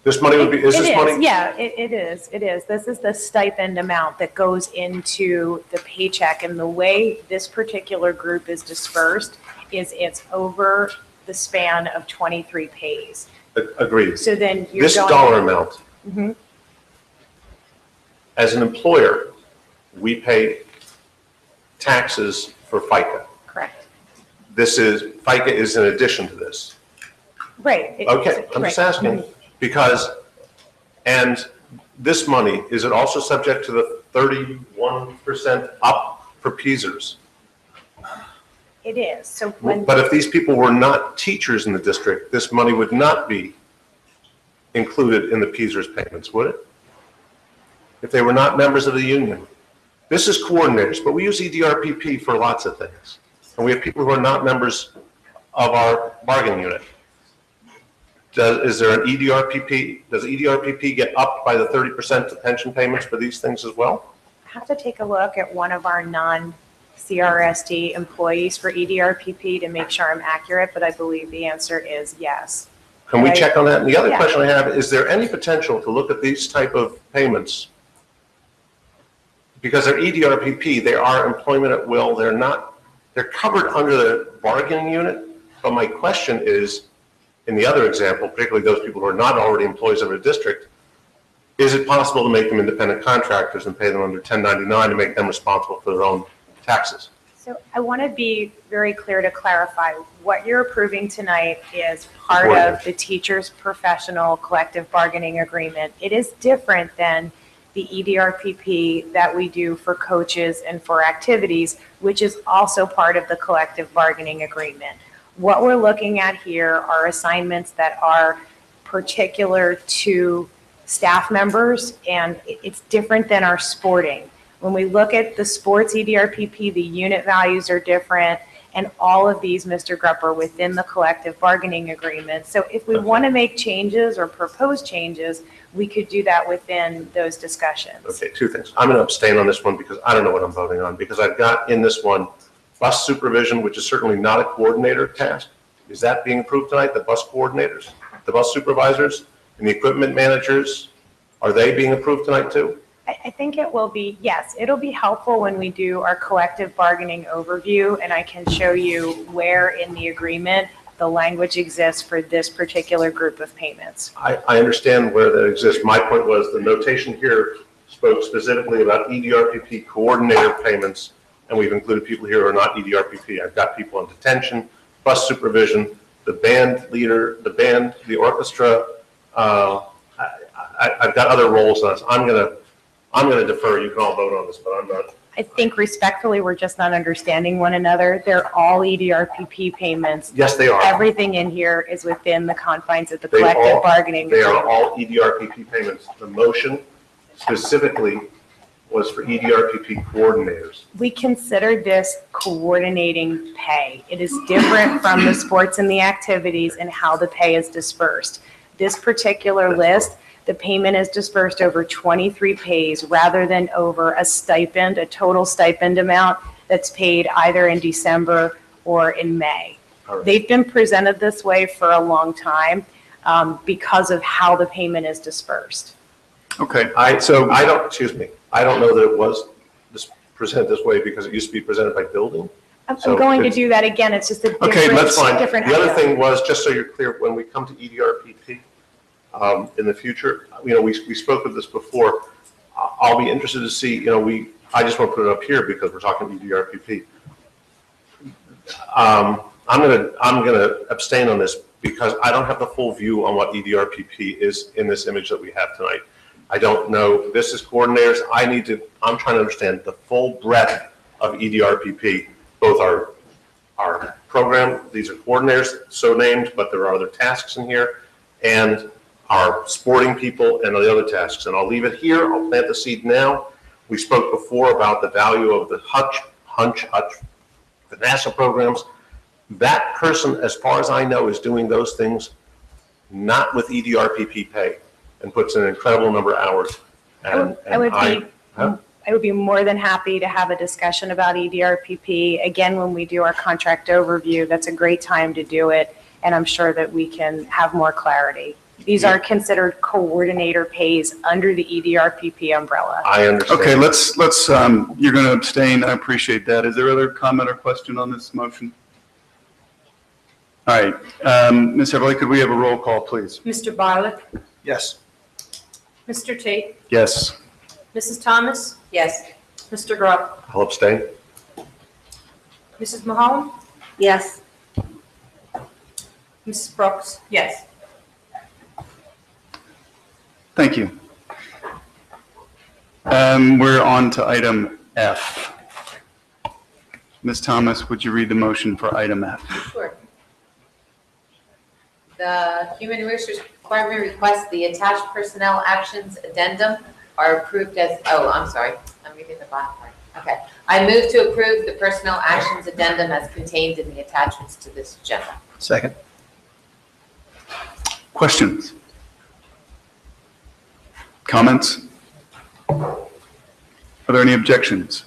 This money would be, is this money? Yeah, it is. It is. This is the stipend amount that goes into the paycheck. And the way this particular group is dispersed is it's over the span of 23 pays. Agreed. So then you're this dollar amount, mm-hmm. As an employer, we pay taxes for FICA. Correct. FICA is in addition to this. Right. Okay, I'm just asking because, and this money, is it also subject to the 31% up for PSERS? It is. So when. But if these people were not teachers in the district, this money would not be included in the PSERS payments, would it? If they were not members of the union. This is coordinators, but we use EDRPP for lots of things. And we have people who are not members of our bargaining unit. Is there an EDRPP? Does EDRPP get upped by the 30% to pension payments for these things as well? I have to take a look at one of our non-CRSD employees for EDRPP to make sure I'm accurate, but I believe the answer is yes. Can we check on that? And the other question I have, is there any potential to look at these type of payments? Because they're EDRPP, they are employment at will, they're covered under the bargaining unit. But my question is, in the other example, particularly those people who are not already employees of a district, is it possible to make them independent contractors and pay them under 1099 to make them responsible for their own taxes? So I want to be very clear to clarify, what you're approving tonight is part of the teachers' professional collective bargaining agreement. It is different than the EDRPP that we do for coaches and for activities, which is also part of the collective bargaining agreement. What we're looking at here are assignments that are particular to staff members, and it's different than our sporting. When we look at the sports EDRPP, the unit values are different, and all of these, Mr. Grupp, are within the collective bargaining agreement. So if we want to make changes or propose changes, we could do that within those discussions. Okay, two things. I'm going to abstain on this one because I don't know what I'm voting on, because I've got in this one bus supervision, which is certainly not a coordinator task. Is that being approved tonight? The bus coordinators, the bus supervisors, and the equipment managers, are they being approved tonight too? I think it will be, yes, it'll be helpful when we do our collective bargaining overview, and I can show you where in the agreement the language exists for this particular group of payments. I understand where that exists. My point was the notation here spoke specifically about EDRPP coordinator payments, and we've included people here who are not EDRPP. I've got people in detention, bus supervision, the band leader, the band, the orchestra. I've got other roles on this. I'm gonna defer. You can all vote on this, but I'm not. I think respectfully, we're just not understanding one another. They're all EDRPP payments. Yes, they are. Everything in here is within the confines of the They collective all- bargaining. They are agreement. all EDRPP payments. The motion specifically was for EDRPP coordinators. We consider this coordinating pay. It is different from the sports and the activities and how the pay is dispersed. This particular list, the payment is dispersed over 23 pays rather than over a stipend, a total stipend amount that's paid either in December or in May. All right. They've been presented this way for a long time because of how the payment is dispersed. Okay, I don't know that it was presented this way because it used to be presented by building. I'm So going to it's- do that again. It's just a different, Okay, that's fine. different The other item. thing was, just so you're clear, when we come to EDRPP in the future, we spoke of this before. I'll be interested to see, I just want to put it up here because we're talking EDRPP. I'm gonna abstain on this because I don't have the full view on what EDRPP is in this image that we have tonight. I don't know. This is coordinators. I'm trying to understand the full breadth of EDRPP, both our program, these are coordinators, so named, but there are other tasks in here, and our sporting people and the other tasks. And I'll leave it here. I'll plant the seed now. We spoke before about the value of the Hutch, the NASA programs. That person, as far as I know, is doing those things not with EDRPP pay and puts in an incredible number of hours. I would be more than happy to have a discussion about EDRPP. Again, when we do our contract overview, that's a great time to do it, and I'm sure that we can have more clarity. These are considered coordinator pays under the EDRPP umbrella. I understand. Okay, let's, you're going to abstain. I appreciate that. Is there other comment or question on this motion? All right, Ms. Everly, could we have a roll call, please? Mr. Barlick, Yes. Mr. Tate, Yes. Mrs. Thomas, Yes. Mr. Grubb, I'll abstain. Mrs. Mahone, Yes. Mrs. Brooks. Yes. Thank you. We're on to item F. Ms. Thomas, would you read the motion for item F? Sure. The Human Resources Department requests the attached personnel actions addendum are approved as, I'm sorry, I'm reading the bottom part. Okay. I move to approve the personnel actions addendum as contained in the attachments to this agenda. Second. Questions? Comments? Are there any objections?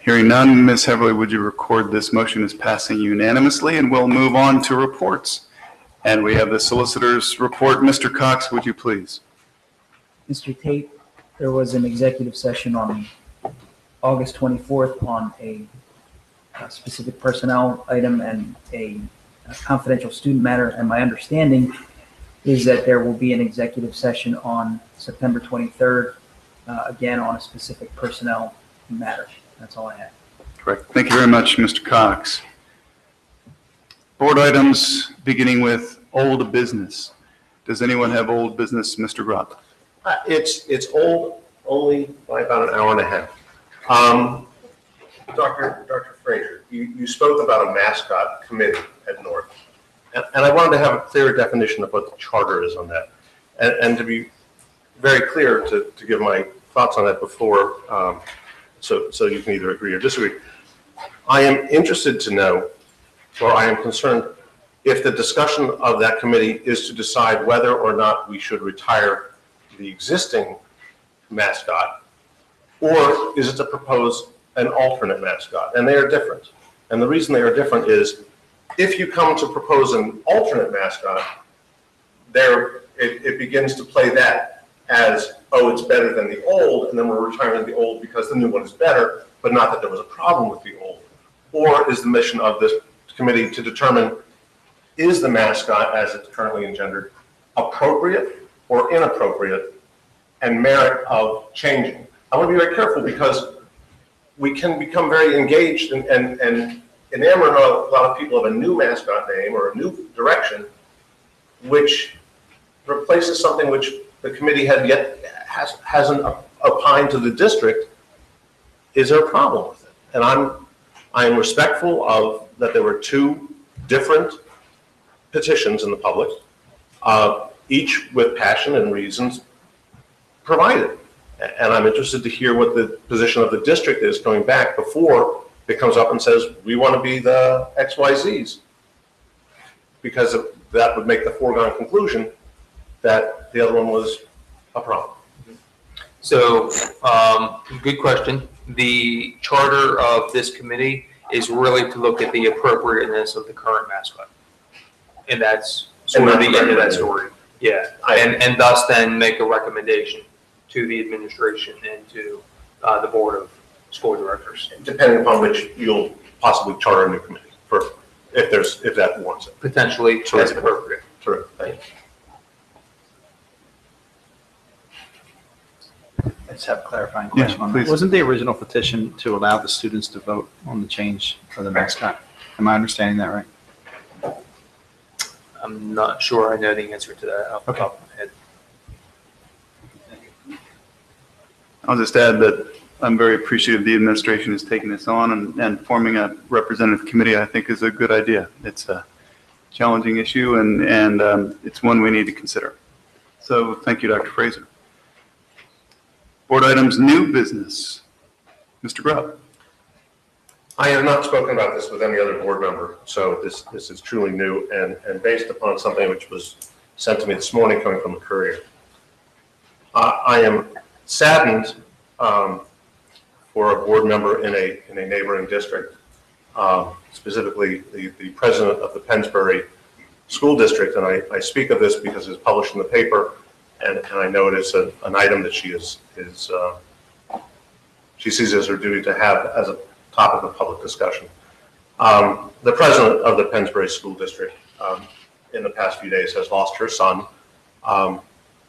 Hearing none, Ms. Heverly, would you record this motion as passing unanimously, and we'll move on to reports. And we have the solicitor's report. Mr. Cox, would you please? Mr. Tate, there was an executive session on August 24th on a specific personnel item and a confidential student matter, and my understanding is that there will be an executive session on September 23rd, again on a specific personnel matter. That's all I have. Correct. Thank you very much, Mr. Cox. Board items, beginning with old business. Does anyone have old business, Mr. Gropp? It's old only by about an hour and a half. Dr. Fraser, you spoke about a mascot committee at North, and I wanted to have a clearer definition of what the charter is on that, and to be very clear to give my thoughts on that before, so you can either agree or disagree. I am interested to know, or I am concerned, if the discussion of that committee is to decide whether or not we should retire the existing mascot, or is it to propose an alternate mascot? And they are different. And the reason they are different is if you come to propose an alternate mascot, it begins to play that as, oh, it's better than the old, and then we're retiring the old because the new one is better, but not that there was a problem with the old. Or is the mission of this committee to determine, is the mascot as it's currently engendered appropriate or inappropriate and merit of changing? I want to be very careful because we can become very engaged and enamored a lot of people of a new mascot name or a new direction, which replaces something which the committee hasn't opined to the district. Is there a problem with it? And I am respectful of that there were two different petitions in the public, each with passion and reasons provided. And I'm interested to hear what the position of the district is going back before it comes up and says, we want to be the XYZs. Because that would make the foregone conclusion that the other one was a problem. So, good question. The charter of this committee is really to look at the appropriateness of the current mascot. And that's sort of the end of that story. Yeah, and thus then make a recommendation to the administration and to the board of school directors. Depending upon which you'll possibly charter a new committee for, if that warrants it. Potentially, as appropriate. Terrific, thank you. I just have a clarifying question on that. please. Wasn't the original petition to allow the students to vote on the change of the mascot? Am I understanding that right? I'm not sure I know the answer to that off the top of my head. I'll just add that I'm very appreciative the administration is taking this on and forming a representative committee, I think is a good idea. It's a challenging issue and it's one we need to consider. So thank you, Dr. Fraser. Board items, new business. Mr. Grubb. I have not spoken about this with any other board member, so this is truly new and based upon something which was sent to me this morning coming from the Courier. I am saddened for a board member in a neighboring district, specifically the president of the Pennsbury School District, and I speak of this because it's published in the paper, and I know it is an item that she sees as her duty to have as a topic of public discussion. The president of the Pennsbury School District in the past few days has lost her son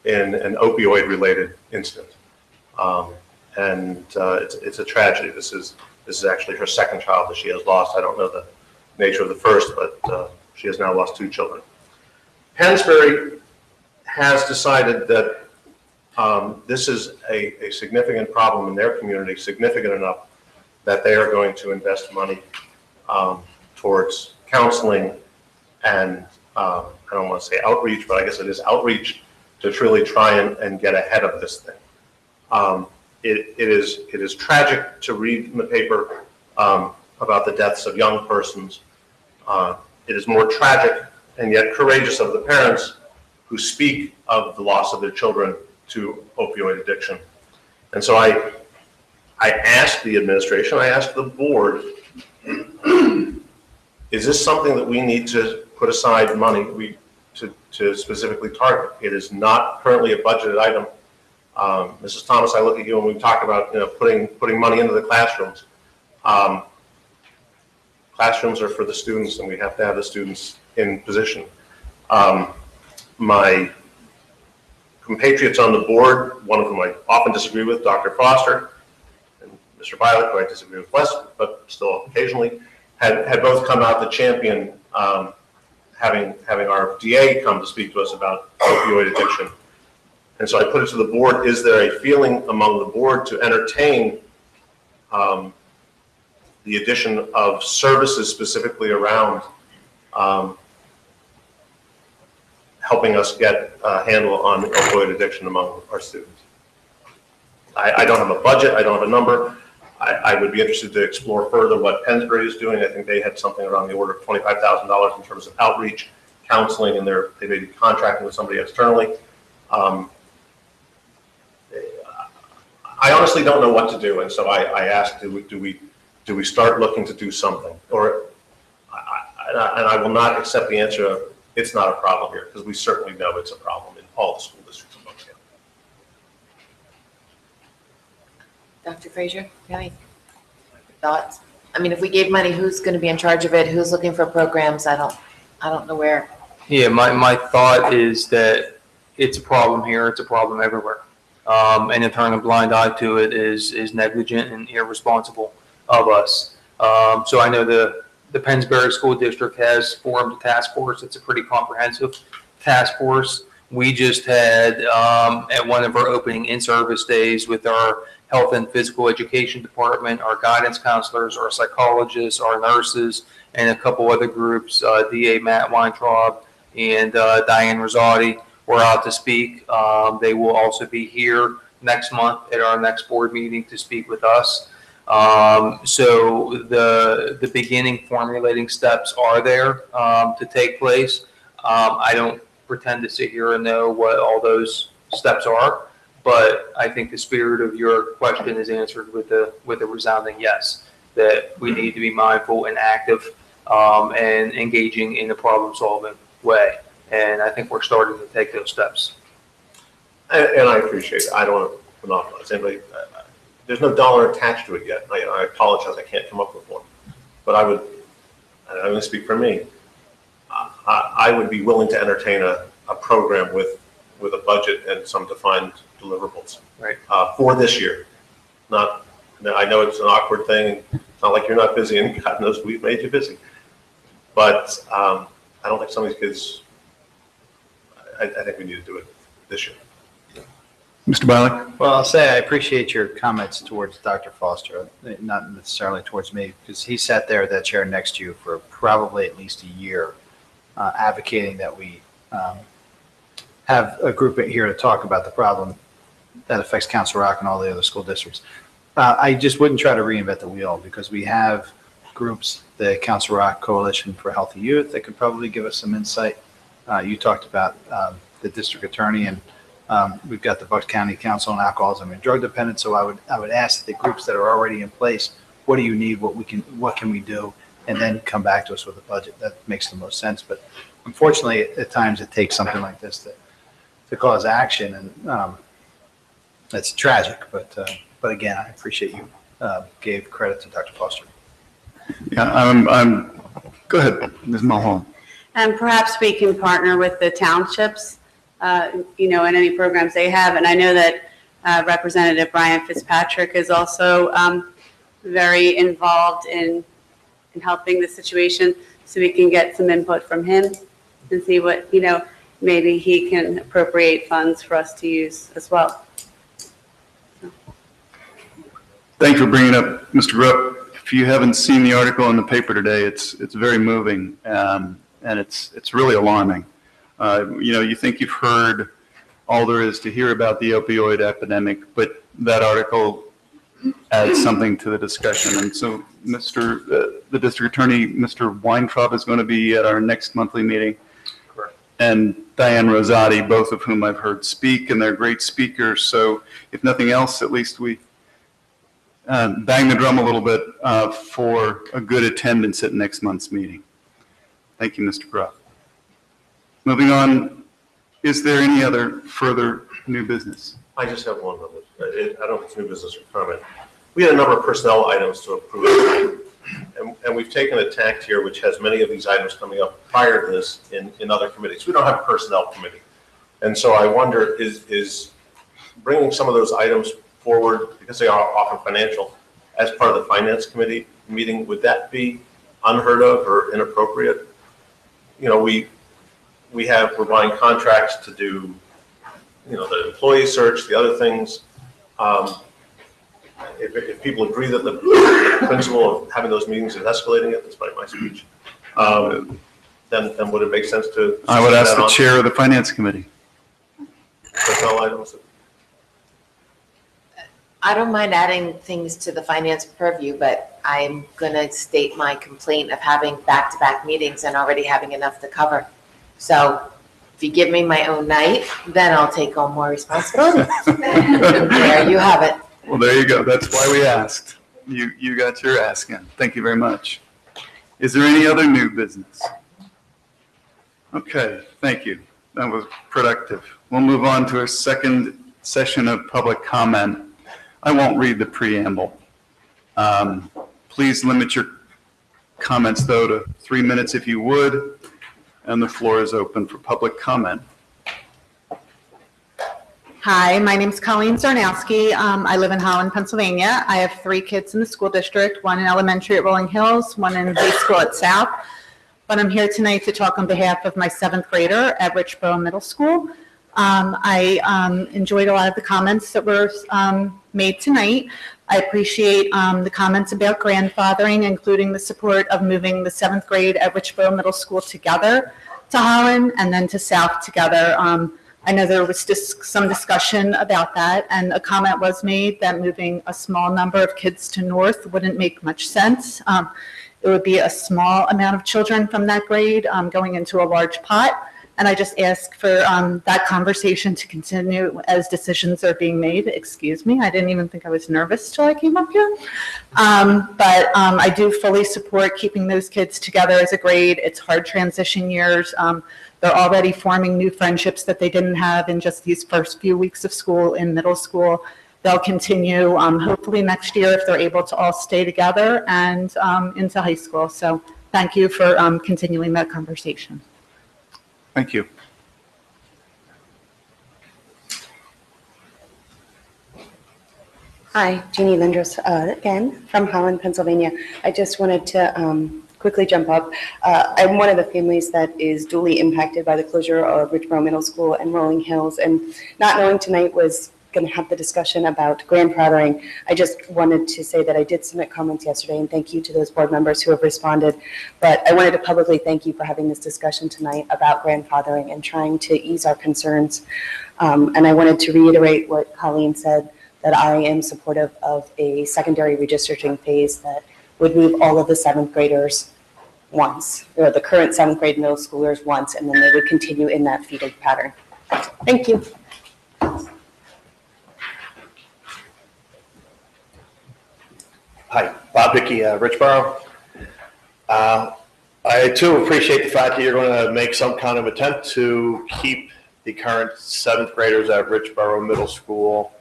in an opioid-related incident. It's a tragedy. This is actually her second child that she has lost. I don't know the nature of the first, but she has now lost two children. Pennsbury has decided that this is a significant problem in their community, significant enough that they are going to invest money towards counseling and I don't want to say outreach, but I guess it is outreach to truly try and get ahead of this thing. It is tragic to read in the paper about the deaths of young persons. It is more tragic and yet courageous of the parents who speak of the loss of their children to opioid addiction. And so I asked the administration, I asked the board, is this something that we need to put aside money to specifically target? It is not currently a budgeted item. Mrs. Thomas, I look at you when we talk about putting money into the classrooms. Classrooms are for the students, and we have to have the students in position. My compatriots on the board, one of whom I often disagree with, Dr. Foster, and Mr. Violet, who I disagree with less, but still occasionally, had both come out to champion having our DA come to speak to us about opioid addiction. And so I put it to the board, is there a feeling among the board to entertain the addition of services specifically around helping us get a handle on opioid addiction among our students? I don't have a budget, I don't have a number. I would be interested to explore further what Pennsbury is doing. I think they had something around the order of $25,000 in terms of outreach, counseling, and they may be contracting with somebody externally. I honestly don't know what to do, and so I asked, do we start looking to do something? And I will not accept the answer of, it's not a problem here, because we certainly know it's a problem in all the school districts in Bucktown. Dr. Fraser, you have any thoughts? I mean, if we gave money, who's going to be in charge of it? Who's looking for programs? I don't know where. Yeah, my thought is that it's a problem here, it's a problem everywhere. And to turn a blind eye to it is negligent and irresponsible of us. So I know the Pennsbury School District has formed a task force. It's a pretty comprehensive task force. We just had, at one of our opening in-service days with our health and physical education department, our guidance counselors, our psychologists, our nurses, and a couple other groups, DA Matt Weintraub and Diane Rosati were out to speak. They will also be here next month at our next board meeting to speak with us. So the beginning formulating steps are there to take place. I don't pretend to sit here and know what all those steps are, but I think the spirit of your question is answered with a resounding yes, that we need to be mindful and active and engaging in a problem-solving way. And I think we're starting to take those steps. And I appreciate it. I don't want to monopolize anybody. There's no dollar attached to it yet. I apologize, I can't come up with one. But I'm going to speak for me. I would be willing to entertain a program with a budget and some defined deliverables. Right. For this year. I know it's an awkward thing. It's not like you're not busy, and God knows we've made you busy. But I don't think some of these kids, I think we need to do it this year. Mr. Bialik? Well, I'll say I appreciate your comments towards Dr. Foster, not necessarily towards me, because he sat there at that chair next to you for probably at least a year, advocating that we have a group here to talk about the problem that affects Council Rock and all the other school districts. I just wouldn't try to reinvent the wheel, because we have groups, the Council Rock Coalition for Healthy Youth, that could probably give us some insight. You talked about the district attorney, and we've got the Bucks County Council on Alcoholism and Drug Dependence. So I would ask the groups that are already in place, what do you need? What can we do? And then come back to us with a budget. That makes the most sense. But unfortunately, at times it takes something like this to cause action, and that's tragic. But again, I appreciate you gave credit to Dr. Foster. Yeah, go ahead, Ms. Mulholland. And perhaps we can partner with the townships, in any programs they have. And I know that Representative Brian Fitzpatrick is also very involved in helping the situation, so we can get some input from him and see what, maybe he can appropriate funds for us to use as well. Thanks for bringing up Mr. Grupp. If you haven't seen the article in the paper today, it's very moving, and it's really alarming. You think you've heard all there is to hear about the opioid epidemic, but that article adds something to the discussion. And so the district attorney, Mr. Weintraub, is going to be at our next monthly meeting. Correct. And Diane Rosati, both of whom I've heard speak, and they're great speakers. So if nothing else, at least we bang the drum a little bit for a good attendance at next month's meeting. Thank you, Mr. Grupp. Moving on, is there any other further new business? I just have one. I don't know if it's new business or comment. We had a number of personnel items to approve, and we've taken a tact here which has many of these items coming up prior to this in other committees. We don't have a personnel committee. And so I wonder, is bringing some of those items forward, because they are often financial, as part of the finance committee meeting, would that be unheard of or inappropriate? We're buying contracts to do, the employee search, the other things. If people agree that the principle of having those meetings is escalating it, despite my speech, then would it make sense to? I would ask the chair of the finance committee. Personnel items. I don't mind adding things to the finance purview, but I'm going to state my complaint of having back-to-back meetings and already having enough to cover. So if you give me my own night, then I'll take on more responsibilities. There you have it. Well, there you go. That's why we asked. You got your ask in. Thank you very much. Is there any other new business? Okay, thank you. That was productive. We'll move on to our second session of public comment. I won't read the preamble. Please limit your comments, though, to 3 minutes if you would, and the floor is open for public comment. Hi, my name's Colleen Zarnowski. I live in Holland, Pennsylvania. I have 3 kids in the school district, one in elementary at Rolling Hills, one in high school at South. But I'm here tonight to talk on behalf of my 7th grader at Richboro Middle School. I enjoyed a lot of the comments that were made tonight. I appreciate the comments about grandfathering, including the support of moving the 7th grade at Richboro Middle School together to Holland and then to South together. I know there was just some discussion about that, and a comment was made that moving a small number of kids to North wouldn't make much sense. It would be a small amount of children from that grade going into a large pot. And I just ask for that conversation to continue as decisions are being made. Excuse me, I didn't even think I was nervous till I came up here. But I do fully support keeping those kids together as a grade. It's hard transition years. They're already forming new friendships that they didn't have in just these first few weeks of school in middle school. They'll continue hopefully next year if they're able to all stay together and into high school. So thank you for continuing that conversation. Thank you. Hi, Jeannie Lindros again from Holland, Pennsylvania. I just wanted to quickly jump up. I'm one of the families that is duly impacted by the closure of Richboro Middle School and Rolling Hills, and not knowing tonight was going to have the discussion about grandfathering. I just wanted to say that I did submit comments yesterday, and thank you to those board members who have responded. But I wanted to publicly thank you for having this discussion tonight about grandfathering and trying to ease our concerns. And I wanted to reiterate what Colleen said, that I am supportive of a secondary redistricting phase that would move all of the 7th graders once, or the current 7th grade middle schoolers once, and then they would continue in that feeder pattern. Thank you. Hi, Bob Hickey, Richboro. I too appreciate the fact that you're going to make some kind of attempt to keep the current 7th graders at Richboro Middle School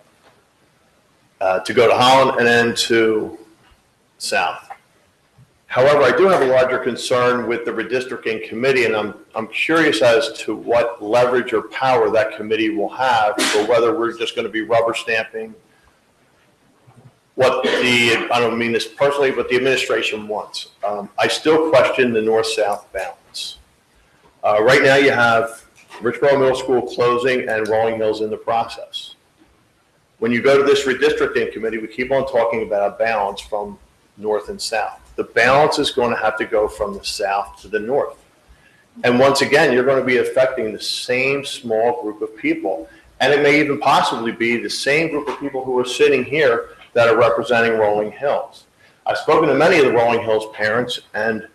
to go to Holland and then to South. However, I do have a larger concern with the redistricting committee, and I'm curious as to what leverage or power that committee will have, or whether we're just going to be rubber stamping what the, I don't mean this personally, but the administration wants. I still question the north-south balance. Right now you have Richboro Middle School closing and Rolling Hills in the process. When you go to this redistricting committee, we keep on talking about a balance from north and south. The balance is going to have to go from the south to the north. And once again, you're going to be affecting the same small group of people. And it may even possibly be the same group of people who are sitting here that are representing Rolling Hills. I've spoken to many of the Rolling Hills parents, and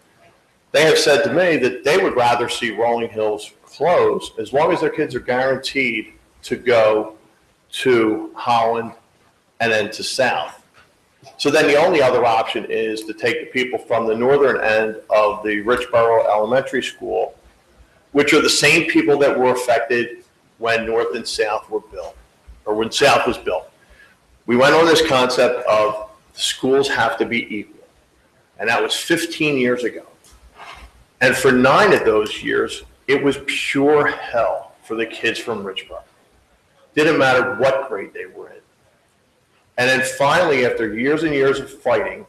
they have said to me that they would rather see Rolling Hills close as long as their kids are guaranteed to go to Holland and then to South. So then the only other option is to take the people from the northern end of the Richboro Elementary School, which are the same people that were affected when North and South were built, or when South was built. We went on this concept of schools have to be equal, and that was 15 years ago. And for 9 of those years, it was pure hell for the kids from Richboro. Didn't matter what grade they were in. And then finally, after years and years of fighting,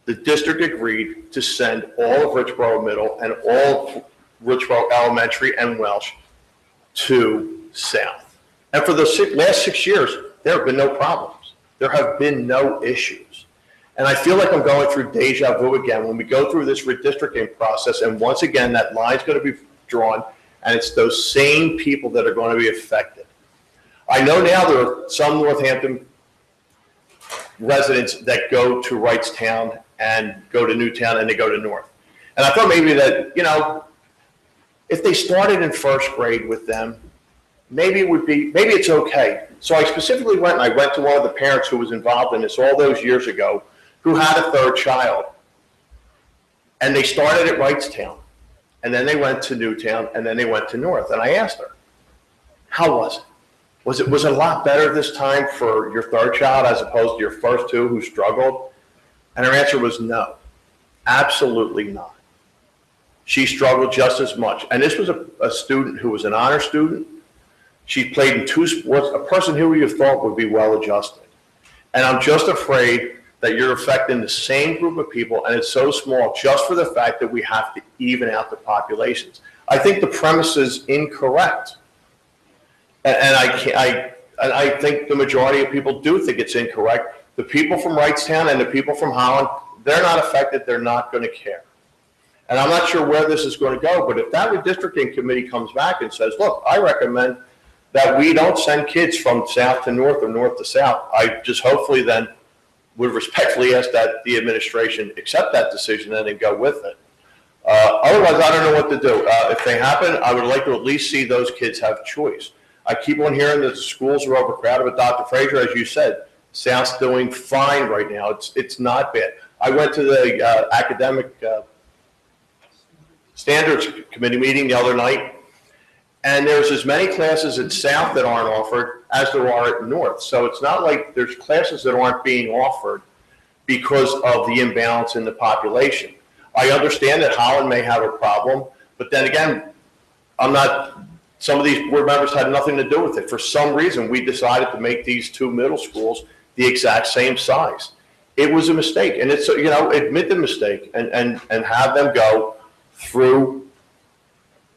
the district agreed to send all of Richboro Middle and all of Richboro Elementary and Welsh to South. And for the last 6 years, there have been no problems. There have been no issues. And I feel like I'm going through deja vu again when we go through this redistricting process, and once again, that line's going to be drawn, and it's those same people that are going to be affected. I know now there are some Northampton residents that go to Wrightstown and go to Newtown and they go to North. And I thought maybe that, you know, if they started in first grade with them, maybe it's okay. So I specifically went to one of the parents who was involved in this all those years ago, who had a 3rd child. And they started at Wrightstown, and then they went to Newtown, and then they went to North. And I asked her, how was it? Was it a lot better this time for your 3rd child as opposed to your first 2 who struggled? And her answer was no, absolutely not. She struggled just as much. And this was a student who was an honor student. She played in 2 sports, a person who you thought would be well-adjusted. And I'm just afraid that you're affecting the same group of people, and it's so small just for the fact that we have to even out the populations. I think the premise is incorrect. And I think the majority of people do think it's incorrect. The people from Wrightstown and the people from Holland, they're not affected, they're not going to care. And I'm not sure where this is going to go, but if that redistricting committee comes back and says, look, I recommend that we don't send kids from south to north or north to south, I just hopefully then would respectfully ask that the administration accept that decision and then go with it. Otherwise, I don't know what to do. If they happen, I would like to at least see those kids have choice. I keep on hearing that the schools are overcrowded, but Dr. Fraser, as you said, South's doing fine right now. It's not bad. I went to the academic standards committee meeting the other night, and there's as many classes at South that aren't offered as there are at North. So it's not like there's classes that aren't being offered because of the imbalance in the population. I understand that Holland may have a problem, but then again, some of these board members had nothing to do with it. For some reason, we decided to make these 2 middle schools the exact same size. It was a mistake, and it's, admit the mistake and have them go through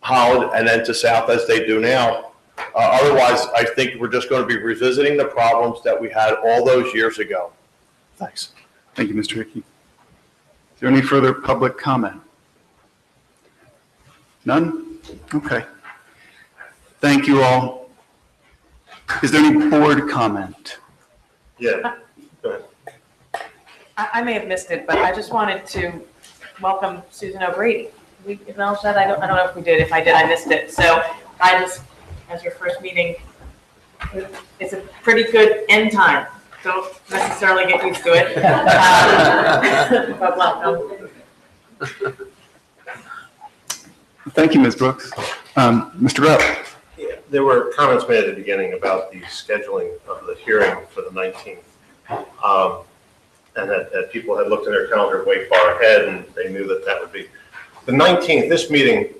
Holland and then to South as they do now. Otherwise, I think we're just going to be revisiting the problems that we had all those years ago. Thanks. Thank you, Mr. Hickey. Is there any further public comment? None? Okay. Thank you all. Is there any board comment? Yeah, go ahead. I may have missed it, but I just wanted to welcome Susan O'Brady. We acknowledged that? I don't know if we did. If I did, I missed it. So I just, as your first meeting, it's a pretty good end time. Don't necessarily get used to it. But welcome. Thank you, Ms. Brooks. Mr. Rupp. Yeah, there were comments made at the beginning about the scheduling of the hearing for the 19th. And that people had looked at their calendar way far ahead and they knew that that would be. The 19th, this meeting,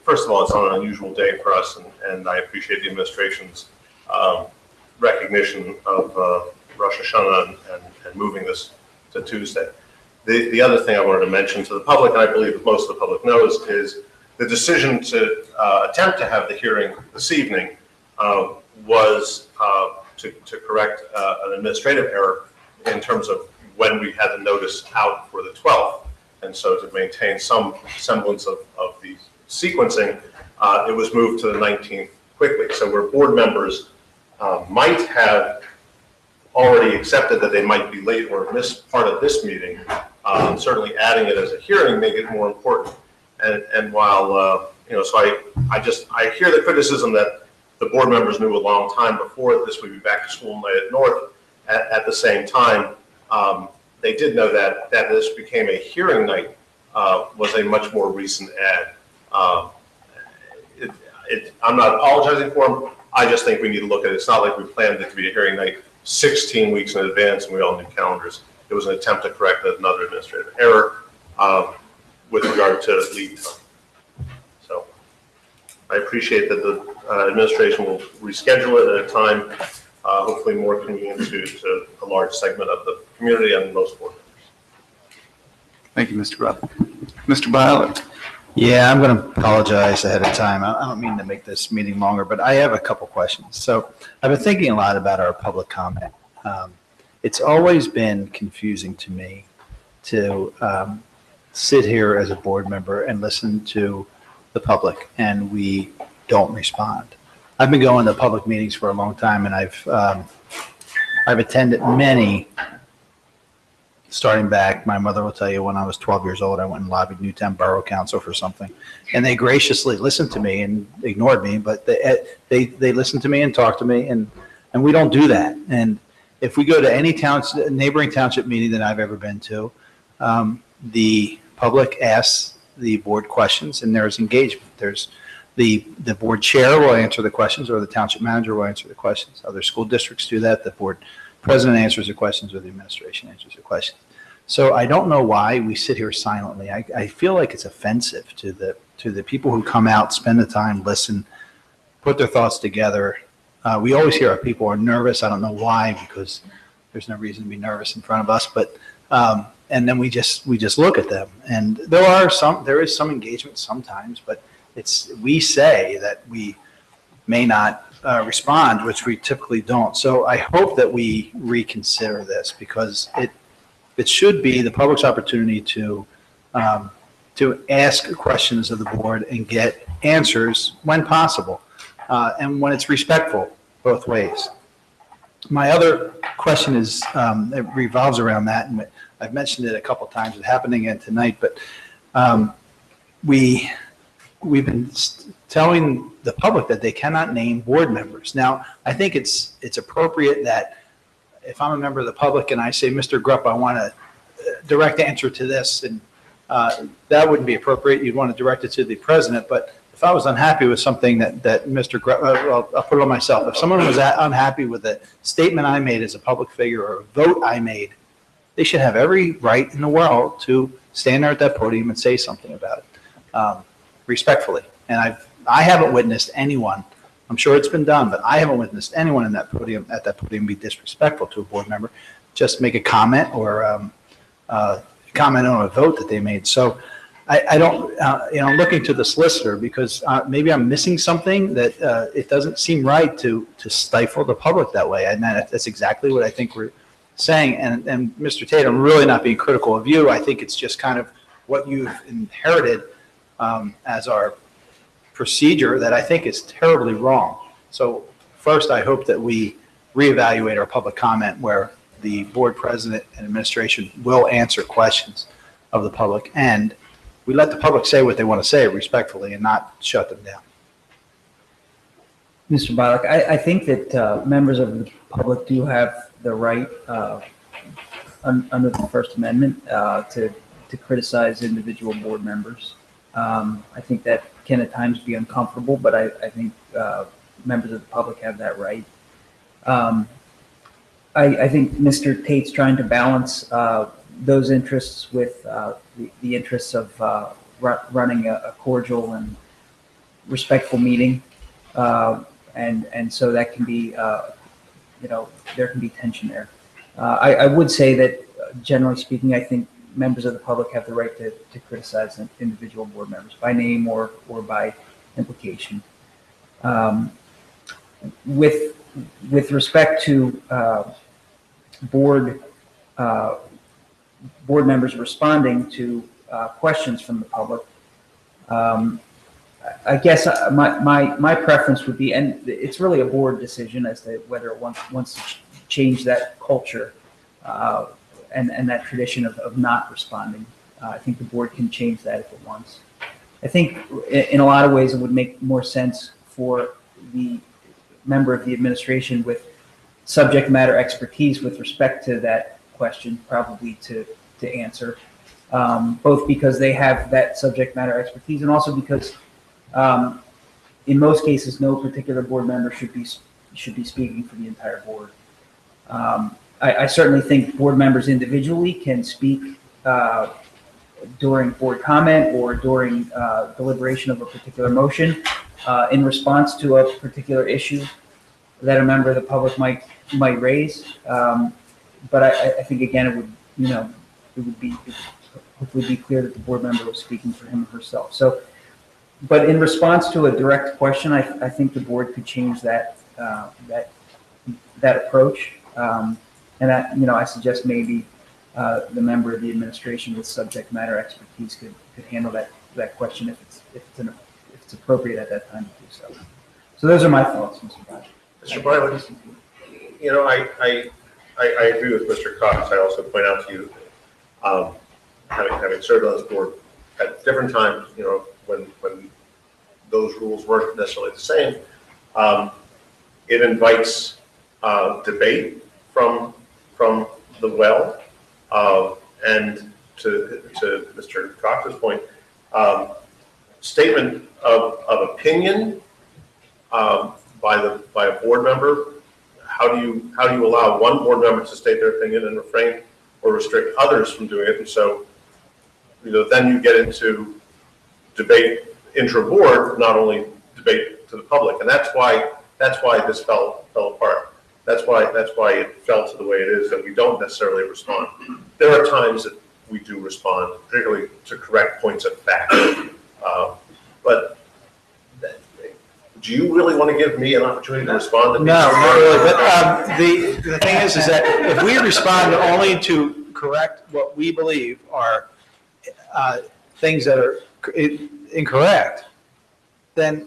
first of all, it's on an unusual day for us, and I appreciate the administration's recognition of Rosh Hashanah and moving this to Tuesday. The other thing I wanted to mention to the public, and I believe that most of the public knows, is the decision to attempt to have the hearing this evening was to correct an administrative error in terms of when we had the notice out for the 12th. And so to maintain some semblance of the sequencing, it was moved to the 19th quickly. So where board members might have already accepted that they might be late or miss part of this meeting, certainly adding it as a hearing make it more important. And while, so I hear the criticism that the board members knew a long time before this would be back to school night at North. At the same time, they did know that this became a hearing night was a much more recent add. I'm not apologizing for them. I just think we need to look at it. It's not like we planned it to be a hearing night 16 weeks in advance and we all need calendars. It was an attempt to correct another administrative error with regard to lead time. So I appreciate that the administration will reschedule it at a time hopefully more convenient to a large segment of the community and most board members. Thank you, Mr. Rupp. Mr. Byler. Yeah, I'm going to apologize ahead of time. I don't mean to make this meeting longer, but I have a couple questions. So I've been thinking a lot about our public comment. It's always been confusing to me to sit here as a board member and listen to the public and we don't respond. I've been going to public meetings for a long time, and I've attended many, starting back, my mother will tell you, when I was 12 years old, I went and lobbied Newtown Borough Council for something, and they graciously listened to me and ignored me, but they listened to me and talked to me, and we don't do that. And if we go to any neighboring township meeting that I've ever been to, the public asks the board questions, and there's engagement. There's the board chair will answer the questions, or the township manager will answer the questions. Other school districts do that. The board president answers the questions or the administration answers the questions. So I don't know why we sit here silently. I feel like it's offensive to the people who come out, spend the time, listen, put their thoughts together. We always hear our people are nervous. I don't know why, because there's no reason to be nervous in front of us. But and then we just look at them, and there is some engagement sometimes, but we say that we may not respond, which we typically don't. So I hope that we reconsider this, because it should be the public's opportunity to ask questions of the board and get answers when possible, and when it's respectful both ways. My other question is, it revolves around that, and I've mentioned it a couple of times. It's happening again tonight, but we've been telling the public that they cannot name board members. Now, I think it's appropriate that if I'm a member of the public and I say, Mr. Grupp, I want a direct answer to this, and that wouldn't be appropriate. You'd want to direct it to the president. But if I was unhappy with something that Mr. Grupp, well, I'll put it on myself. If someone was unhappy with a statement I made as a public figure or a vote I made, they should have every right in the world to stand there at that podium and say something about it, respectfully. And I haven't witnessed anyone, I'm sure it's been done, but I haven't witnessed anyone at that podium be disrespectful to a board member. Just make a comment or comment on a vote that they made. So I don't, I'm looking to the solicitor, because maybe I'm missing something that it doesn't seem right to stifle the public that way. And that's exactly what I think we're saying. And Mr. Tate, I'm really not being critical of you. I think it's just kind of what you've inherited as our procedure that I think is terribly wrong. So first, I hope that we reevaluate our public comment, where the board president and administration will answer questions of the public, and we let the public say what they want to say respectfully and not shut them down. Mr. Bialik, I think that members of the public do have the right under the First Amendment to criticize individual board members. I think that can at times be uncomfortable, but I think members of the public have that right. I think Mr. Tate's trying to balance those interests with the interests of running a cordial and respectful meeting, and so that can be, there can be tension there. I would say that generally speaking, I think members of the public have the right to criticize individual board members by name or by implication. With respect to board members responding to questions from the public, I guess my preference would be, and it's really a board decision as to whether it wants to change that culture and that tradition of not responding. I think the board can change that if it wants. I think in a lot of ways it would make more sense for the member of the administration with subject matter expertise with respect to that question probably to answer, both because they have that subject matter expertise and also because in most cases no particular board member should be speaking for the entire board. I certainly think board members individually can speak during board comment or during deliberation of a particular motion in response to a particular issue that a member of the public might raise. But I think again it would hopefully be clear that the board member was speaking for him or herself. So, but in response to a direct question, I think the board could change that approach. And I suggest maybe the member of the administration with subject matter expertise could handle that question if it's appropriate at that time to do so. So those are my thoughts, Mr. Bajaj. Mr. Bialik, I agree with Mr. Cox. I also point out to you, having served on this board at different times, when those rules weren't necessarily the same, it invites debate from the well, and to Mr. Cox's point, statement of opinion by a board member, how do you allow one board member to state their opinion and refrain or restrict others from doing it? And so, then you get into debate intra-board, not only debate to the public. And that's why this fell apart. That's why it fell to the way it is, that we don't necessarily respond. There are times that we do respond, particularly to correct points of fact. But do you really want to give me an opportunity to respond? No, not really. But the thing is that if we respond only to correct what we believe are things that are incorrect, then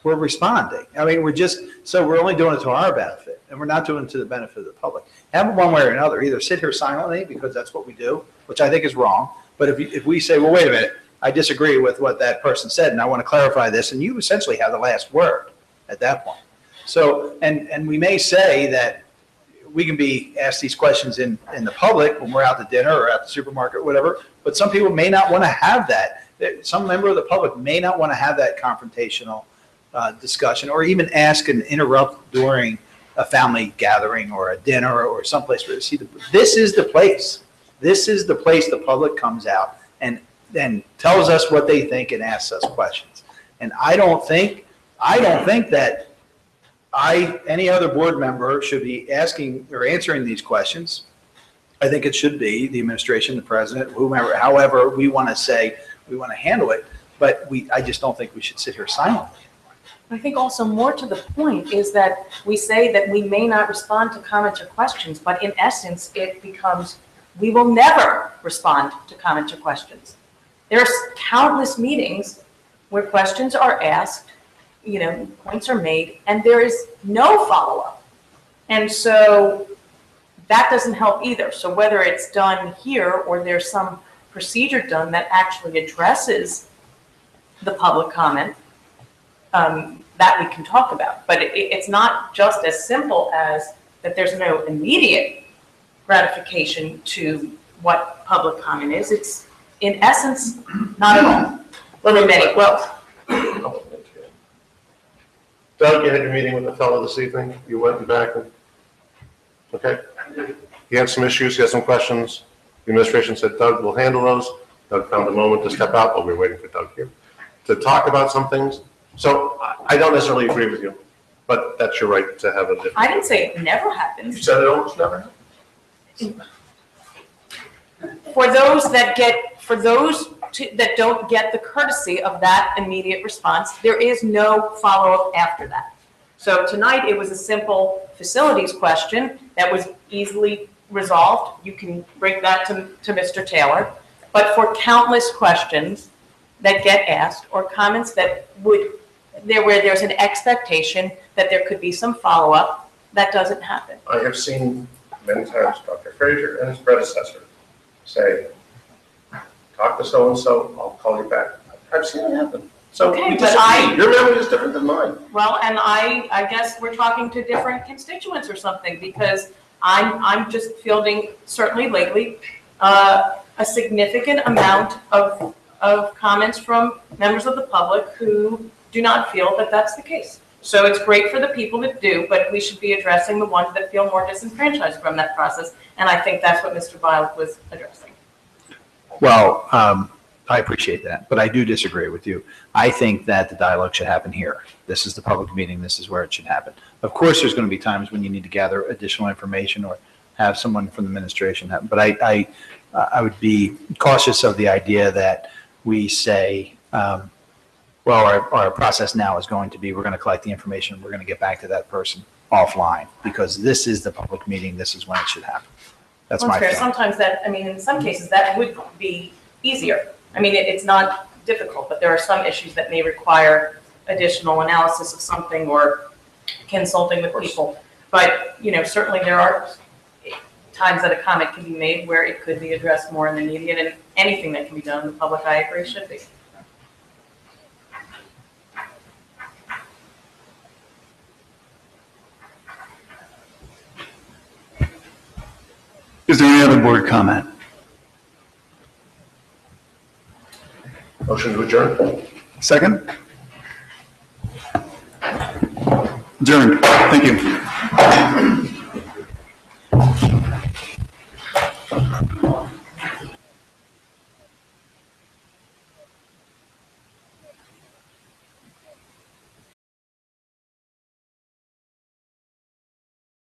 we're responding. I mean, we're only doing it to our benefit, and we're not doing it to the benefit of the public. Have it one way or another. Either sit here silently, because that's what we do, which I think is wrong. But if we say, well, wait a minute, I disagree with what that person said, and I want to clarify this, and you essentially have the last word at that point. So, and we may say that we can be asked these questions in the public when we're out to dinner or at the supermarket or whatever, but some people may not want to have that. Some member of the public may not want to have that confrontational discussion, or even ask and interrupt during a family gathering or a dinner or someplace where they see this is the place. This is the place the public comes out and then tells us what they think and asks us questions. And I don't think that any other board member should be asking or answering these questions. I think it should be the administration, the president, whomever, however we want to say we want to handle it. But I just don't think we should sit here silently. I think also more to the point is that we say that we may not respond to comments or questions, but in essence, it becomes we will never respond to comments or questions. There's countless meetings where questions are asked, points are made, and there is no follow-up. And so that doesn't help either. So whether it's done here or there's some procedure done that actually addresses the public comment, that we can talk about. But it's not just as simple as that there's no immediate gratification to what public comment is. It's, in essence, not at all. Doug, you had your meeting with the fellow this evening. You went and back. Okay. He had some issues. He had some questions. The administration said, Doug, we'll handle those. Doug found a moment to step out, but we're waiting for Doug here to talk about some things. So I don't necessarily agree with you, but that's your right to have a different. I didn't say it never happens. You said it almost never happens. For those that don't get the courtesy of that immediate response, there is no follow-up after that. So tonight it was a simple facilities question that was easily resolved. You can bring that to Mr. Taylor. But for countless questions that get asked or comments that where there's an expectation that there could be some follow-up, that doesn't happen. I have seen many times Dr. Frazier and his predecessor say, talk to so-and-so, I'll call you back. I've seen it happen. So Okay, your memory is different than mine. Well, and I guess we're talking to different constituents or something, because I'm just fielding, certainly lately, a significant amount of comments from members of the public who do not feel that that's the case. So it's great for the people that do, but we should be addressing the ones that feel more disenfranchised from that process. And I think that's what Mr. Biles was addressing. Well, I appreciate that, but I do disagree with you. I think that the dialogue should happen here. This is the public meeting. This is where it should happen. Of course, there's going to be times when you need to gather additional information or have someone from the administration happen. But I would be cautious of the idea that we say, well, our process now is going to be, we're going to collect the information, we're going to get back to that person offline, because this is the public meeting, this is when it should happen. That's my fair. feeling. Sometimes in some cases, that would be easier. I mean, it's not difficult, but there are some issues that may require additional analysis of something or consulting with people. But, certainly there are times that a comment can be made where it could be addressed more in the immediate, and anything that can be done in the public, I agree, should be. Is there any other board comment? Motion to adjourn. Second? Adjourned. Thank you.